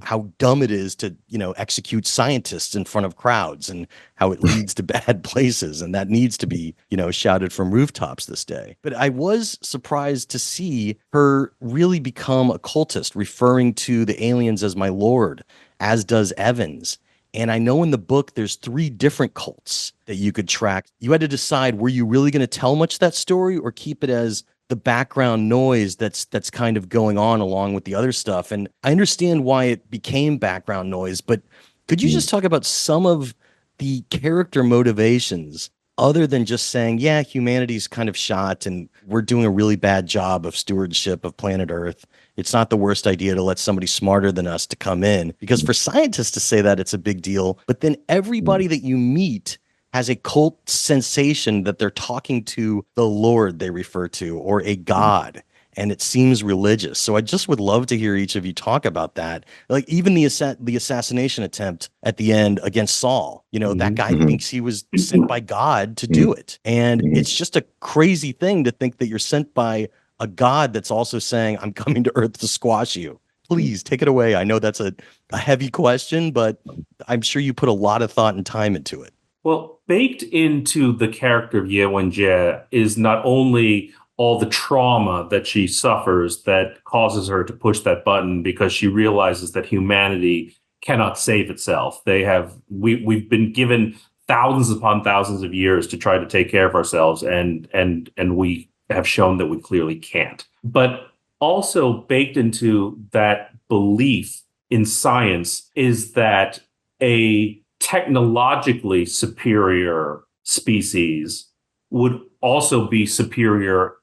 how dumb it is to, execute scientists in front of crowds, and how it leads to bad places. And that needs to be, shouted from rooftops this day. But I was surprised to see her really become a cultist, referring to the aliens as my lord, as does Evans. And I know in the book, there's 3 different cults that you could track. You had to decide, were you really going to tell much of that story, or keep it as the background noise that's kind of going on along with the other stuff? And I understand why it became background noise, but could you just talk about some of the character motivations, other than just saying, yeah, humanity's kind of shot and we're doing a really bad job of stewardship of planet Earth. It's not the worst idea to let somebody smarter than us to come in. Because for scientists to say that, it's a big deal. But then everybody that you meet has a cult sensation that they're talking to the Lord they refer to, or a god. And it seems religious. So I just would love to hear each of you talk about that. Like even the assassination attempt at the end against Saul, that guy thinks he was sent by God to do it. And it's just a crazy thing to think that you're sent by a god that's also saying, I'm coming to Earth to squash you. Please take it away. I know that's a heavy question, but I'm sure you put a lot of thought and time into it. Well, baked into the character of Ye Wenjie is not only all the trauma that she suffers that causes her to push that button, because she realizes that humanity cannot save itself. We've been given thousands upon thousands of years to try to take care of ourselves, and we have shown that we clearly can't. But also baked into that belief in science is that a technologically superior species would also be superior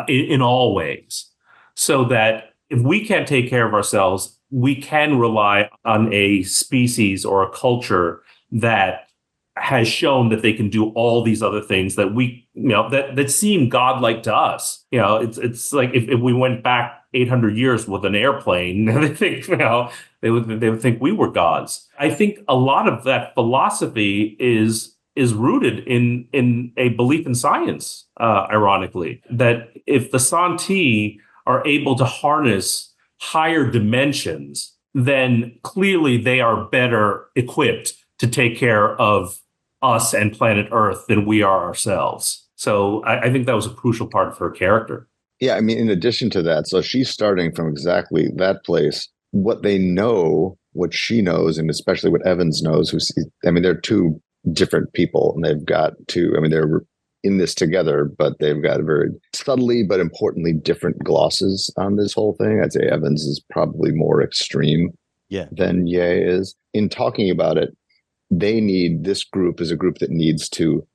in all ways. So that if we can't take care of ourselves, we can rely on a species or a culture that has shown that they can do all these other things that that seem godlike to us. It's like if we went back 800 years with an airplane, they think, they would think we were gods. I think a lot of that philosophy is rooted in a belief in science, ironically, that if the Santee are able to harness higher dimensions, then clearly they are better equipped to take care of us and planet Earth than we are ourselves. So I think that was a crucial part of her character. Yeah, I mean, in addition to that, so she's starting from exactly that place. What they know, what she knows, and especially what Evans knows, they're two different people, and they're in this together, but they've got very subtly but importantly different glosses on this whole thing. I'd say Evans is probably more extreme than Ye is. In talking about it, this group is a group that needs to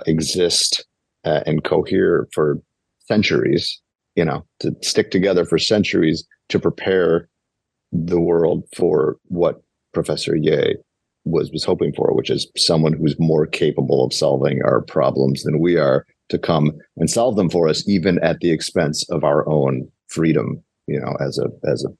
exist and cohere for centuries, to stick together for centuries to prepare the world for what Professor Ye was hoping for, which is someone who's more capable of solving our problems than we are, to come and solve them for us, even at the expense of our own freedom, as a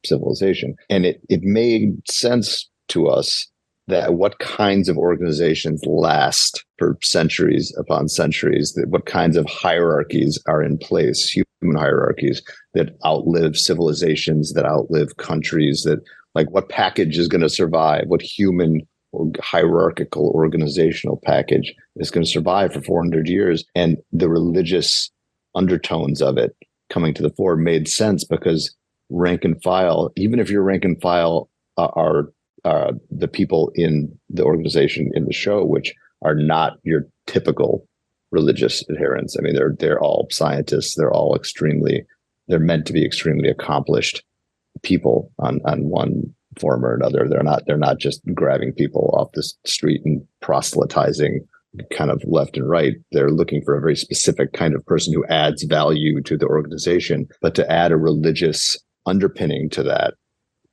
civilization. And it made sense to us that what kinds of organizations last for centuries upon centuries, that what kinds of hierarchies are in place, human hierarchies that outlive civilizations, that outlive countries, that like what package is going to survive, what human or hierarchical organizational package is going to survive for 400 years. And the religious undertones of it coming to the fore made sense, because rank and file, even if your rank and file are the people in the organization in the show, which are not your typical religious adherents. I mean, they're all scientists. They're meant to be extremely accomplished people on one form or another. They're not just grabbing people off the street and proselytizing kind of left and right. They're looking for a very specific kind of person who adds value to the organization. But to add a religious underpinning to that,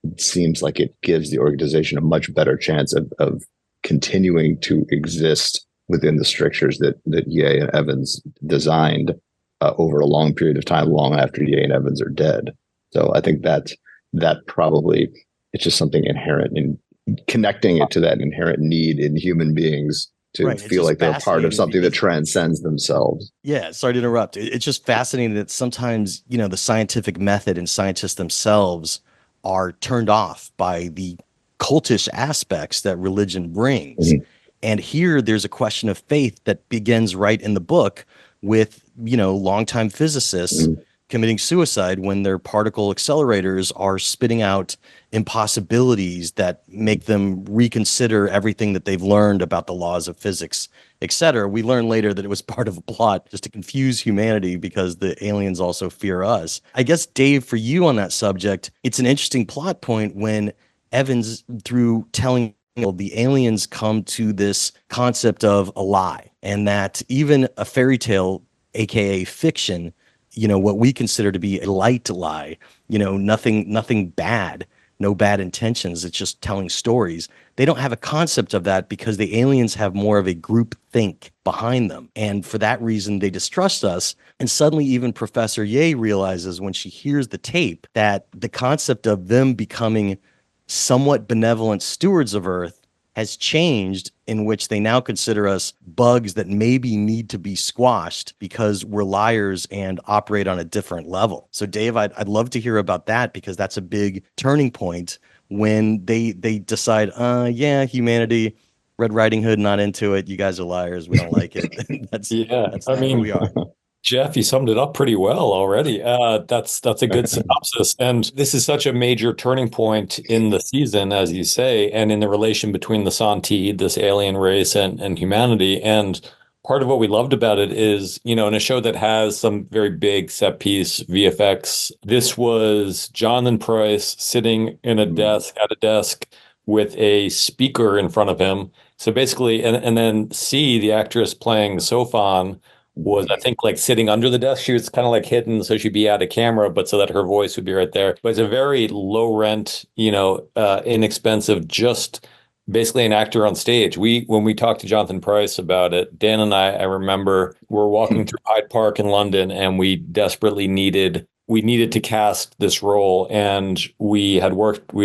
it seems like it gives the organization a much better chance of continuing to exist within the strictures that Ye and Evans designed over a long period of time, long after Ye and Evans are dead. So I think that probably, it's just something inherent in connecting it to that inherent need in human beings to feel like they're part of something that transcends themselves. Yeah, sorry to interrupt. It's just fascinating that sometimes, the scientific method and scientists themselves are turned off by the cultish aspects that religion brings. Mm-hmm. And here there's a question of faith that begins right in the book with, longtime physicists committing suicide when their particle accelerators are spitting out impossibilities that make them reconsider everything that they've learned about the laws of physics, etc. We learn later that it was part of a plot just to confuse humanity because the aliens also fear us. I guess, Dave, for you on that subject, it's an interesting plot point when Evans, through telling the aliens, come to this concept of a lie, and that even a fairy tale, aka fiction, what we consider to be a light lie, nothing bad, no bad intentions. It's just telling stories. They don't have a concept of that because the aliens have more of a group think behind them. And for that reason, they distrust us. And suddenly even Professor Ye realizes when she hears the tape that the concept of them becoming somewhat benevolent stewards of Earth has changed, in which they now consider us bugs that maybe need to be squashed because we're liars and operate on a different level. So Dave, I'd love to hear about that, because that's a big turning point when they decide, humanity, Red Riding Hood, not into it. You guys are liars. We don't like it. That's who we are. Jeff, you summed it up pretty well already. That's a good synopsis. And this is such a major turning point in the season, as you say, and in the relation between the Santi, this alien race, and humanity. And part of what we loved about it is, in a show that has some very big set piece VFX, this was Jonathan Pryce sitting in a desk at a desk with a speaker in front of him. So basically, and then C, the actress playing Sofan, was I think like sitting under the desk. She was kind of like hidden, so she'd be out of camera, but so that her voice would be right there. But it's a very low rent, inexpensive, just basically an actor on stage. When we talked to Jonathan Pryce about it, Dan and I remember we're walking through Hyde Park in London, and we desperately needed to cast this role, and we'd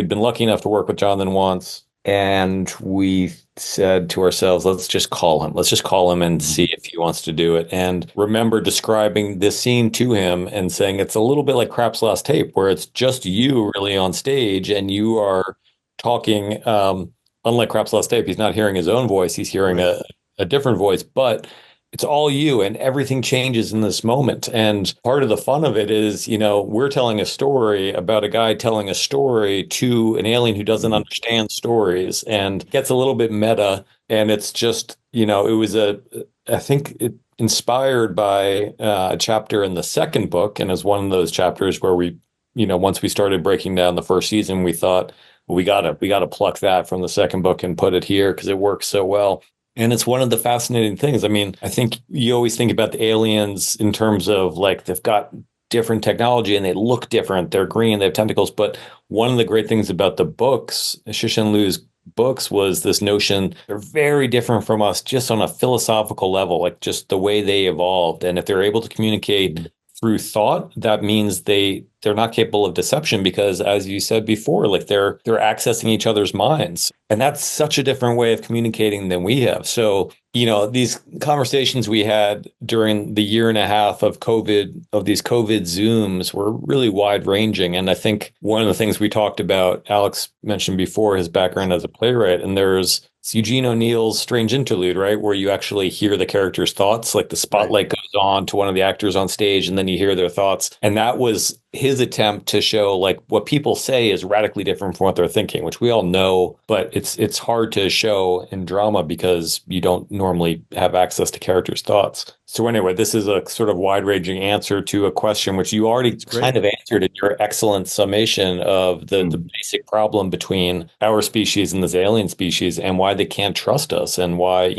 been lucky enough to work with Jonathan once. And we said to ourselves, let's just call him and see if he wants to do it. And remember describing this scene to him and saying it's a little bit like Crap's Last Tape, where it's just you really on stage and you are talking. Unlike Crap's Last Tape, he's not hearing his own voice. He's hearing a different voice, but it's all you, and everything changes in this moment. And part of the fun of it is, we're telling a story about a guy telling a story to an alien who doesn't understand stories, and gets a little bit meta. And it's just, I think it inspired by a chapter in the second book. And as one of those chapters where we, once we started breaking down the first season, we thought, well, we gotta pluck that from the second book and put it here because it works so well. And it's one of the fascinating things. I mean, I think you always think about the aliens in terms of like they've got different technology and they look different. They're green, they have tentacles. But one of the great things about the books, Cixin Liu's books, was this notion they're very different from us just on a philosophical level, like just the way they evolved. And if they're able to communicate through thought, that means they're not capable of deception because, as you said before, like they're accessing each other's minds. And that's such a different way of communicating than we have. So, these conversations we had during the year and a half of these COVID Zooms were really wide ranging. And I think one of the things we talked about, Alex mentioned before his background as a playwright, and there's Eugene O'Neill's Strange Interlude, right? Where you actually hear the character's thoughts, like the spotlight goes on to one of the actors on stage and then you hear their thoughts. And that was his attempt to show like what people say is radically different from what they're thinking, which we all know, but it's hard to show in drama because you don't normally have access to characters' thoughts. So anyway, this is a sort of wide-ranging answer to a question which you already kind of answered in your excellent summation of the basic problem between our species and this alien species and why they can't trust us and why,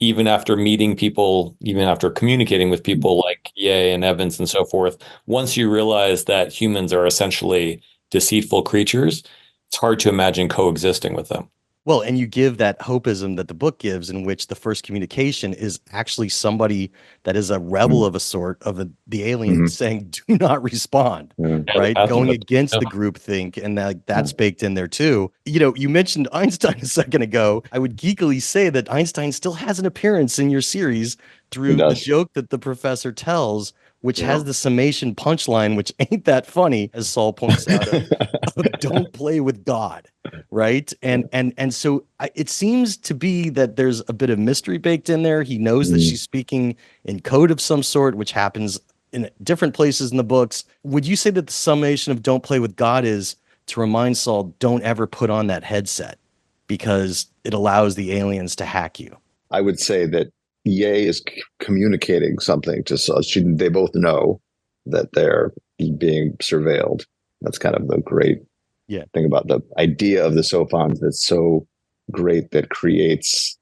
even after meeting people, even after communicating with people like Ye and Evans and so forth, once you realize that humans are essentially deceitful creatures, it's hard to imagine coexisting with them. Well, and you give that hopism that the book gives, in which the first communication is actually somebody that is a rebel of a sort of the alien saying, do not respond, right? Going against the group think. And that's baked in there too. You mentioned Einstein a second ago. I would geekily say that Einstein still has an appearance in your series through the joke that the professor tells, which has the summation punchline, which ain't that funny, as Saul points out, of don't play with God, right? And so it seems to be that there's a bit of mystery baked in there. He knows that she's speaking in code of some sort, which happens in different places in the books. Would you say that the summation of don't play with God is to remind Saul, don't ever put on that headset because it allows the aliens to hack you? I would say that Ye is communicating something to Saul. They both know that they're being surveilled. That's kind of the great thing about the idea of the Sophons that's so great that creates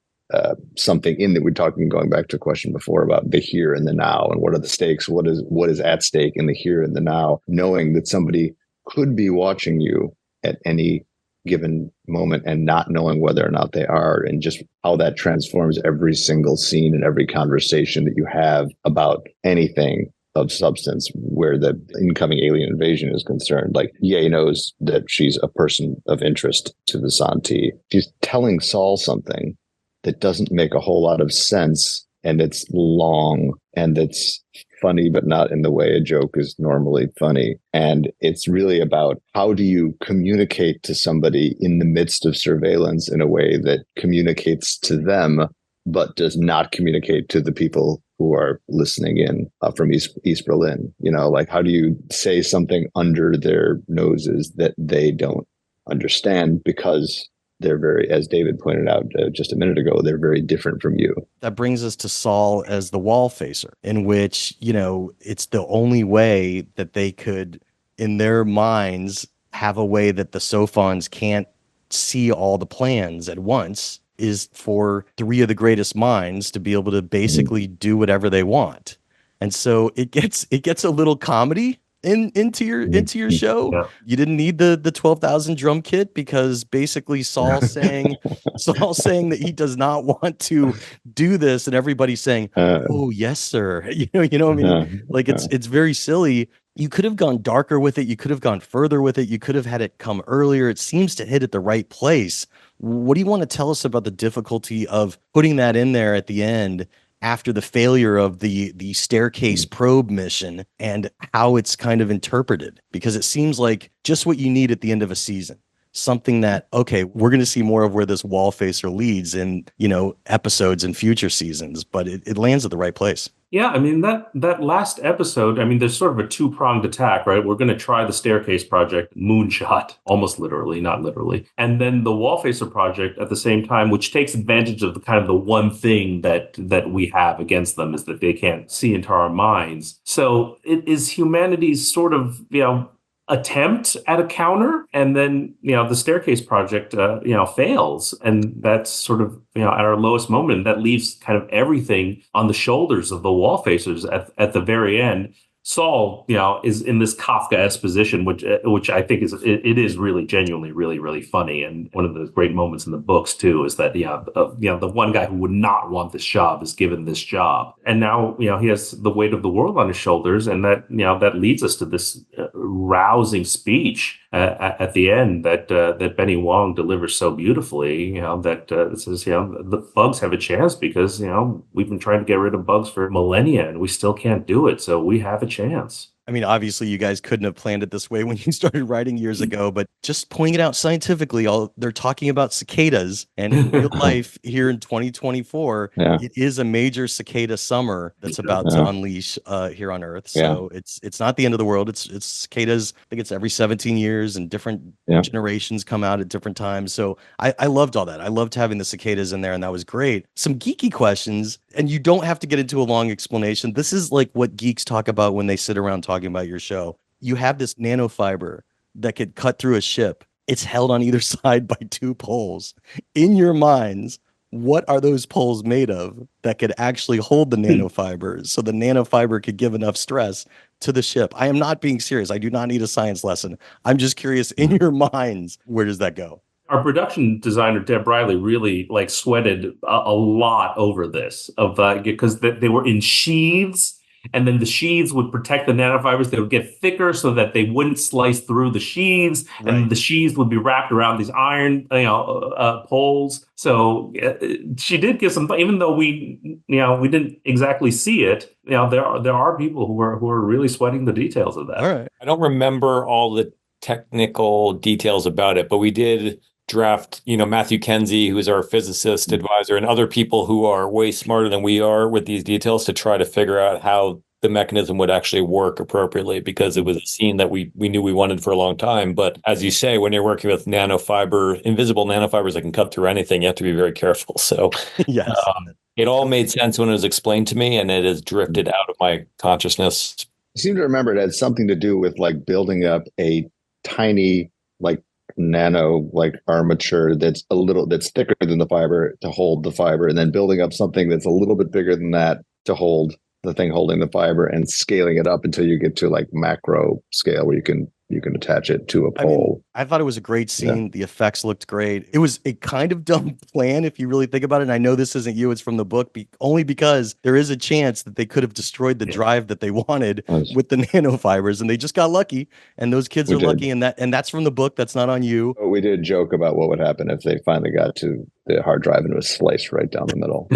something in that we're talking, going back to a question before about the here and the now and what are the stakes, what is at stake in the here and the now, knowing that somebody could be watching you at any given moment and not knowing whether or not they are, and just how that transforms every single scene and every conversation that you have about anything of substance where the incoming alien invasion is concerned. Like, Ye knows that she's a person of interest to the Santi. She's telling Saul something that doesn't make a whole lot of sense, and it's long, and it's funny, but not in the way a joke is normally funny. And it's really about how do you communicate to somebody in the midst of surveillance in a way that communicates to them, but does not communicate to the people who are listening in from East Berlin. Like, how do you say something under their noses that they don't understand, because they're very, as David pointed out just a minute ago, they're very different from you. That brings us to Saul as the wall facer, in which, it's the only way that they could, in their minds, have a way that the Sophons can't see all the plans at once, is for three of the greatest minds to be able to basically do whatever they want. And so it gets a little comedy into your show. Yeah. You didn't need the 12,000 drum kit, because basically Saul saying that he does not want to do this, and everybody saying, "Oh yes, sir." What I mean? Like, it's very silly. You could have gone darker with it. You could have gone further with it. You could have had it come earlier. It seems to hit at the right place. What do you want to tell us about the difficulty of putting that in there at the end, after the failure of the staircase probe mission, and how it's kind of interpreted? Because it seems like just what you need at the end of a season. Something that, okay, we're going to see more of where this wall facer leads in, episodes and future seasons, but it lands at the right place. Yeah, I mean, that last episode, I mean, there's sort of a two-pronged attack, right? We're going to try the staircase project, moonshot, almost literally, not literally. And then the wall facer project at the same time, which takes advantage of the kind of the one thing that we have against them, is that they can't see into our minds. So it is humanity's sort of, attempt at a counter, and then the staircase project fails, and that's sort of at our lowest moment. That leaves kind of everything on the shoulders of the wall facers at the very end. Saul, is in this Kafkaesque position, which I think is really genuinely really, really funny. And one of the great moments in the books too is that the one guy who would not want this job is given this job, and now he has the weight of the world on his shoulders, and that leads us to this rousing speech at the end that Benny Wong delivers so beautifully. That says the bugs have a chance, because we've been trying to get rid of bugs for millennia and we still can't do it. So we have a chance. I mean, obviously, you guys couldn't have planned it this way when you started writing years ago, but just pointing it out scientifically, they're talking about cicadas, and in real life here in 2024, it is a major cicada summer that's about to unleash here on Earth. So it's not the end of the world. It's cicadas. I think it's every 17 years, and different generations come out at different times. So I loved all that. I loved having the cicadas in there, and that was great. Some geeky questions, and you don't have to get into a long explanation. This is like what geeks talk about when they sit around talking about your show. You have this nanofiber that could cut through a ship. It's held on either side by two poles. In your minds, what are those poles made of that could actually hold the nanofibers, so the nanofiber could give enough stress to the ship? I am not being serious. I do not need a science lesson. I'm just curious, in your minds, where does that go? Our production designer, Deb Riley, really sweated a lot over this, because they were in sheaths, and then the sheaths would protect the nanofibers. They would get thicker so that they wouldn't slice through the sheaths, and the sheaths would be wrapped around these iron poles. So she did give some, even though we didn't exactly see it. There are people who are really sweating the details of that. All right. I don't remember all the technical details about it, but we did draft, Matthew Kenzie, who's our physicist advisor, and other people who are way smarter than we are with these details, to try to figure out how the mechanism would actually work appropriately, because it was a scene that we knew we wanted for a long time. But as you say, when you're working with invisible nanofibers that can cut through anything, you have to be very careful. So yes. It all made sense when it was explained to me, and it has drifted out of my consciousness. I seem to remember it had something to do with building up a tiny nano armature that's thicker than the fiber to hold the fiber, and then building up something that's a little bit bigger than that to hold the thing holding the fiber, and scaling it up until you get to macro scale, where you can attach it to a pole. I thought it was a great scene. Yeah. The effects looked great. It was a kind of dumb plan if you really think about it. And I know this isn't you, it's from the book, only because there is a chance that they could have destroyed the drive that they wanted with the nanofibers, and they just got lucky. And those kids are lucky, and that's from the book. That's not on you. We did joke about what would happen if they finally got to the hard drive and it was sliced right down the middle.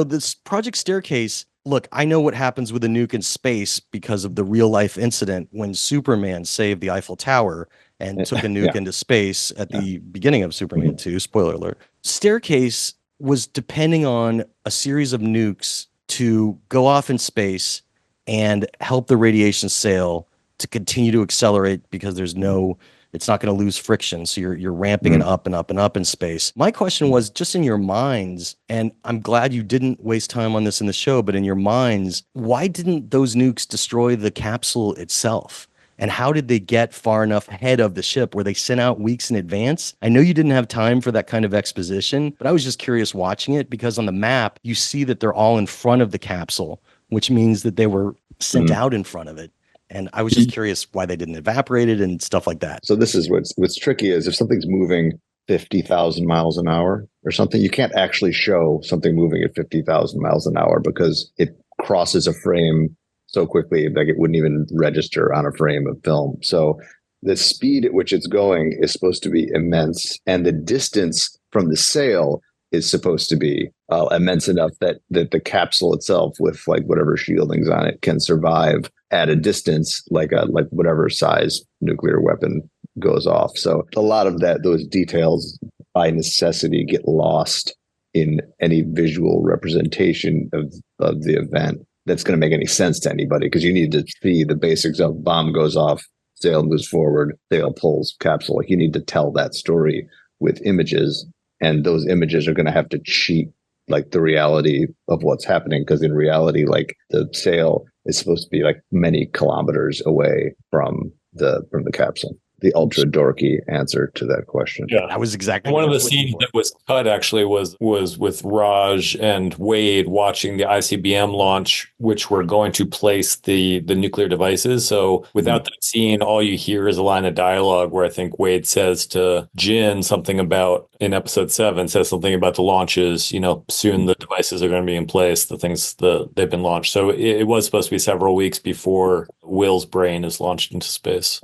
This Project Staircase, look, I know what happens with a nuke in space because of the real life incident when Superman saved the Eiffel Tower and took a nuke into space at the beginning of Superman 2, spoiler alert. Staircase was depending on a series of nukes to go off in space and help the radiation sail to continue to accelerate because it's not going to lose friction. So you're ramping it up and up and up in space. My question was just in your minds, and I'm glad you didn't waste time on this in the show, but in your minds, why didn't those nukes destroy the capsule itself? And how did they get far enough ahead of the ship? Were they sent out weeks in advance? I know you didn't have time for that kind of exposition, but I was just curious watching it because on the map, you see that they're all in front of the capsule, which means that they were sent out in front of it. And I was just curious why they didn't evaporate it and stuff like that. So this is what's tricky is if something's moving 50,000 miles an hour or something, you can't actually show something moving at 50,000 miles an hour because it crosses a frame so quickly, like it wouldn't even register on a frame of film. So the speed at which it's going is supposed to be immense, and the distance from the sail is supposed to be immense enough that the capsule itself, with like whatever shieldings on it, can survive at a distance like whatever size nuclear weapon goes off. So a lot of those details by necessity get lost in any visual representation of the event that's going to make any sense to anybody, because you need to see the basics of bomb goes off, sail moves forward, sail pulls, capsule. Like you need to tell that story with images, and those images are going to have to cheat like the reality of what's happening, because in reality, like the sail is supposed to be like many kilometers away from the capsule. The ultra dorky answer to that question. Yeah, that was exactly one of the scenes that was cut. Actually, was with Raj and Wade watching the ICBM launch, which were going to place the nuclear devices. So without that scene, all you hear is a line of dialogue where I think Wade says to Jin something about, in episode 7, says something about the launches. You know, soon the devices are going to be in place. They've been launched. So it was supposed to be several weeks before Will's brain is launched into space.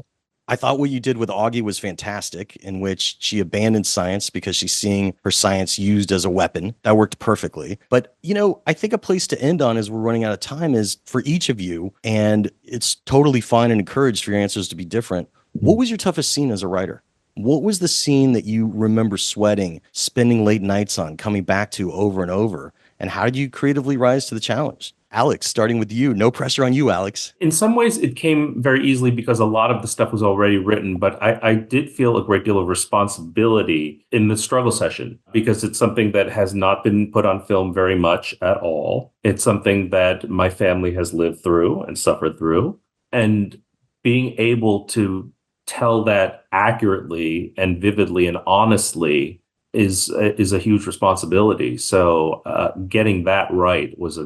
I thought what you did with Augie was fantastic, in which she abandoned science because she's seeing her science used as a weapon. That worked perfectly. But, you know, I think a place to end on as we're running out of time is for each of you, and it's totally fine and encouraged for your answers to be different. What was your toughest scene as a writer? What was the scene that you remember sweating, spending late nights on, coming back to over and over? And how did you creatively rise to the challenge? Alex, starting with you. No pressure on you, Alex. In some ways, it came very easily because a lot of the stuff was already written, but I did feel a great deal of responsibility in the struggle session because it's something that has not been put on film very much at all. It's something that my family has lived through and suffered through. And being able to tell that accurately and vividly and honestly is a huge responsibility. So getting that right was a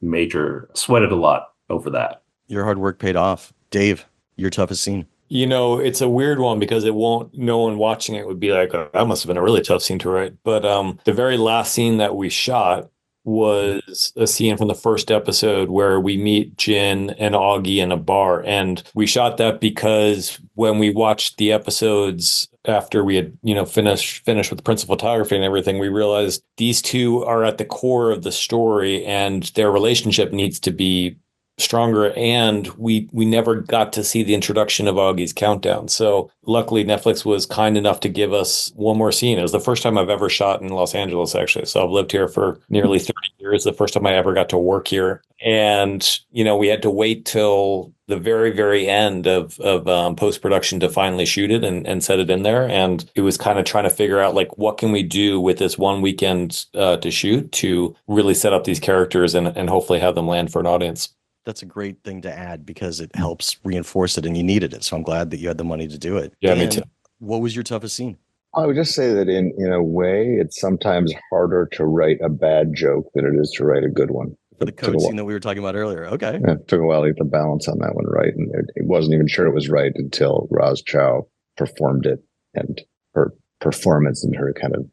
major, sweated a lot over that. Your hard work paid off. Dave, your toughest scene. You know, it's a weird one because no one watching it would be like, oh, that must have been a really tough scene to write. But the very last scene that we shot was a scene from the first episode where we meet Jin and Augie in a bar. And we shot that because when we watched the episodes after we had, finished with the principal photography and everything, we realized these two are at the core of the story and their relationship needs to be stronger, and we never got to see the introduction of Augie's countdown. So luckily Netflix was kind enough to give us one more scene. It was the first time I've ever shot in Los Angeles, actually. So I've lived here for nearly 30 years, the first time I ever got to work here. And, we had to wait till the very, very end of post-production to finally shoot it and set it in there. And it was kind of trying to figure out, like, what can we do with this one weekend to shoot to really set up these characters and hopefully have them land for an audience. That's a great thing to add because it helps reinforce it and you needed it. So I'm glad that you had the money to do it. Yeah, Dan, me too. What was your toughest scene? I would just say that in a way, it's sometimes harder to write a bad joke than it is to write a good one. For the code scene that we were talking about earlier. Okay. Yeah, it took a while to get the balance on that one right. And it wasn't even sure it was right until Roz Chow performed it, and her performance and her kind of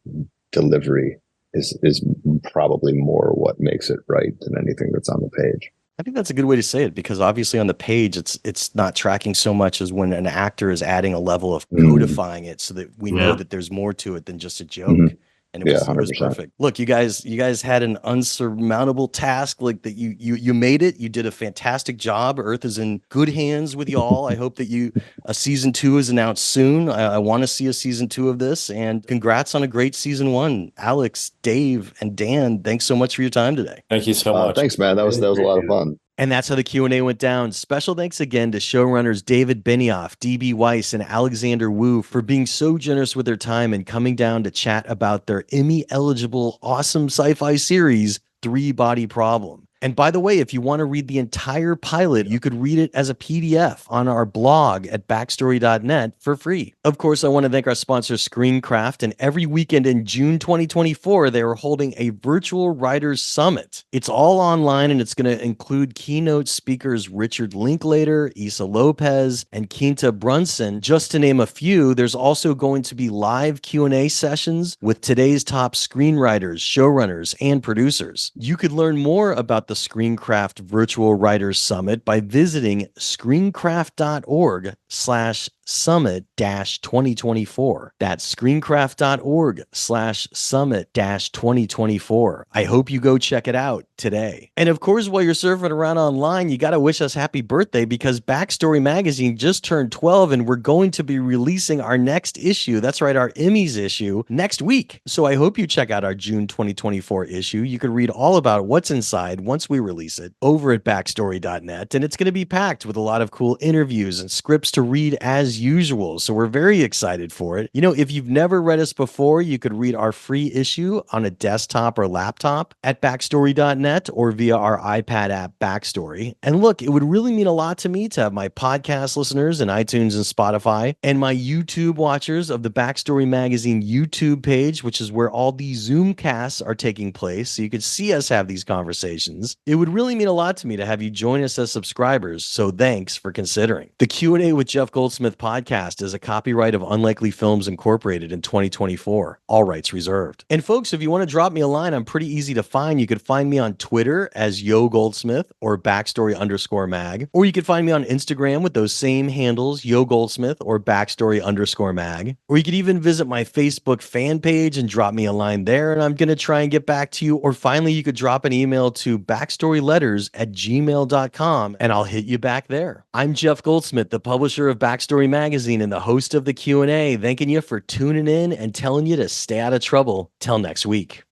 delivery is probably more what makes it right than anything that's on the page. I think that's a good way to say it because obviously on the page, it's not tracking so much as when an actor is adding a level of codifying it so that we know that there's more to it than just a joke. And Yeah, it was 100%. perfect. Look, you guys had an unsurmountable task, like that you made it. You did a fantastic job. Earth is in good hands with y'all. I hope that a season 2 is announced soon. I want to see a season 2 of this, and congrats on a great season 1. Alex, Dave, and Dan, thanks so much for your time today. Thank you so much. Thanks, man. That was a lot of fun. And that's how the Q&A went down. Special thanks again to showrunners David Benioff, D.B. Weiss, and Alexander Woo for being so generous with their time and coming down to chat about their Emmy-eligible, awesome sci-fi series, Three Body Problem. And by the way, if you want to read the entire pilot, you could read it as a PDF on our blog at backstory.net for free. Of course, I want to thank our sponsor, Screencraft. And every weekend in June 2024, they are holding a virtual writers summit. It's all online, and it's going to include keynote speakers Richard Linklater, Issa Lopez, and Quinta Brunson, just to name a few. There's also going to be live Q&A sessions with today's top screenwriters, showrunners, and producers. You could learn more about the Screencraft Virtual Writers Summit by visiting screencraft.org/summit-2024. That's screencraft.org/summit-2024. I hope you go check it out today. And of course, while you're surfing around online, you got to wish us happy birthday, because Backstory Magazine just turned 12 and we're going to be releasing our next issue. That's right, our Emmys issue next week. So I hope you check out our June 2024 issue. You can read all about what's inside once we release it over at backstory.net. And it's going to be packed with a lot of cool interviews and scripts to read as usual. So we're very excited for it. You know, if you've never read us before, you could read our free issue on a desktop or laptop at backstory.net or via our iPad app Backstory. And look, it would really mean a lot to me to have my podcast listeners in iTunes and Spotify and my YouTube watchers of the Backstory Magazine YouTube page, which is where all these Zoom casts are taking place, so you could see us have these conversations. It would really mean a lot to me to have you join us as subscribers, so thanks for considering. The Q&A with Jeff Goldsmith podcast is a copyright of Unlikely Films Incorporated in 2024. All rights reserved. And folks, if you want to drop me a line, I'm pretty easy to find. You could find me on Twitter as Yo Goldsmith or Backstory_mag, or you could find me on Instagram with those same handles, Yo Goldsmith or Backstory_mag, or you could even visit my Facebook fan page and drop me a line there, and I'm going to try and get back to you. Or finally, you could drop an email to backstoryletters@gmail.com and I'll hit you back there. I'm Jeff Goldsmith, the publisher of Backstory Magazine and the host of the Q&A, thanking you for tuning in and telling you to stay out of trouble. Till next week.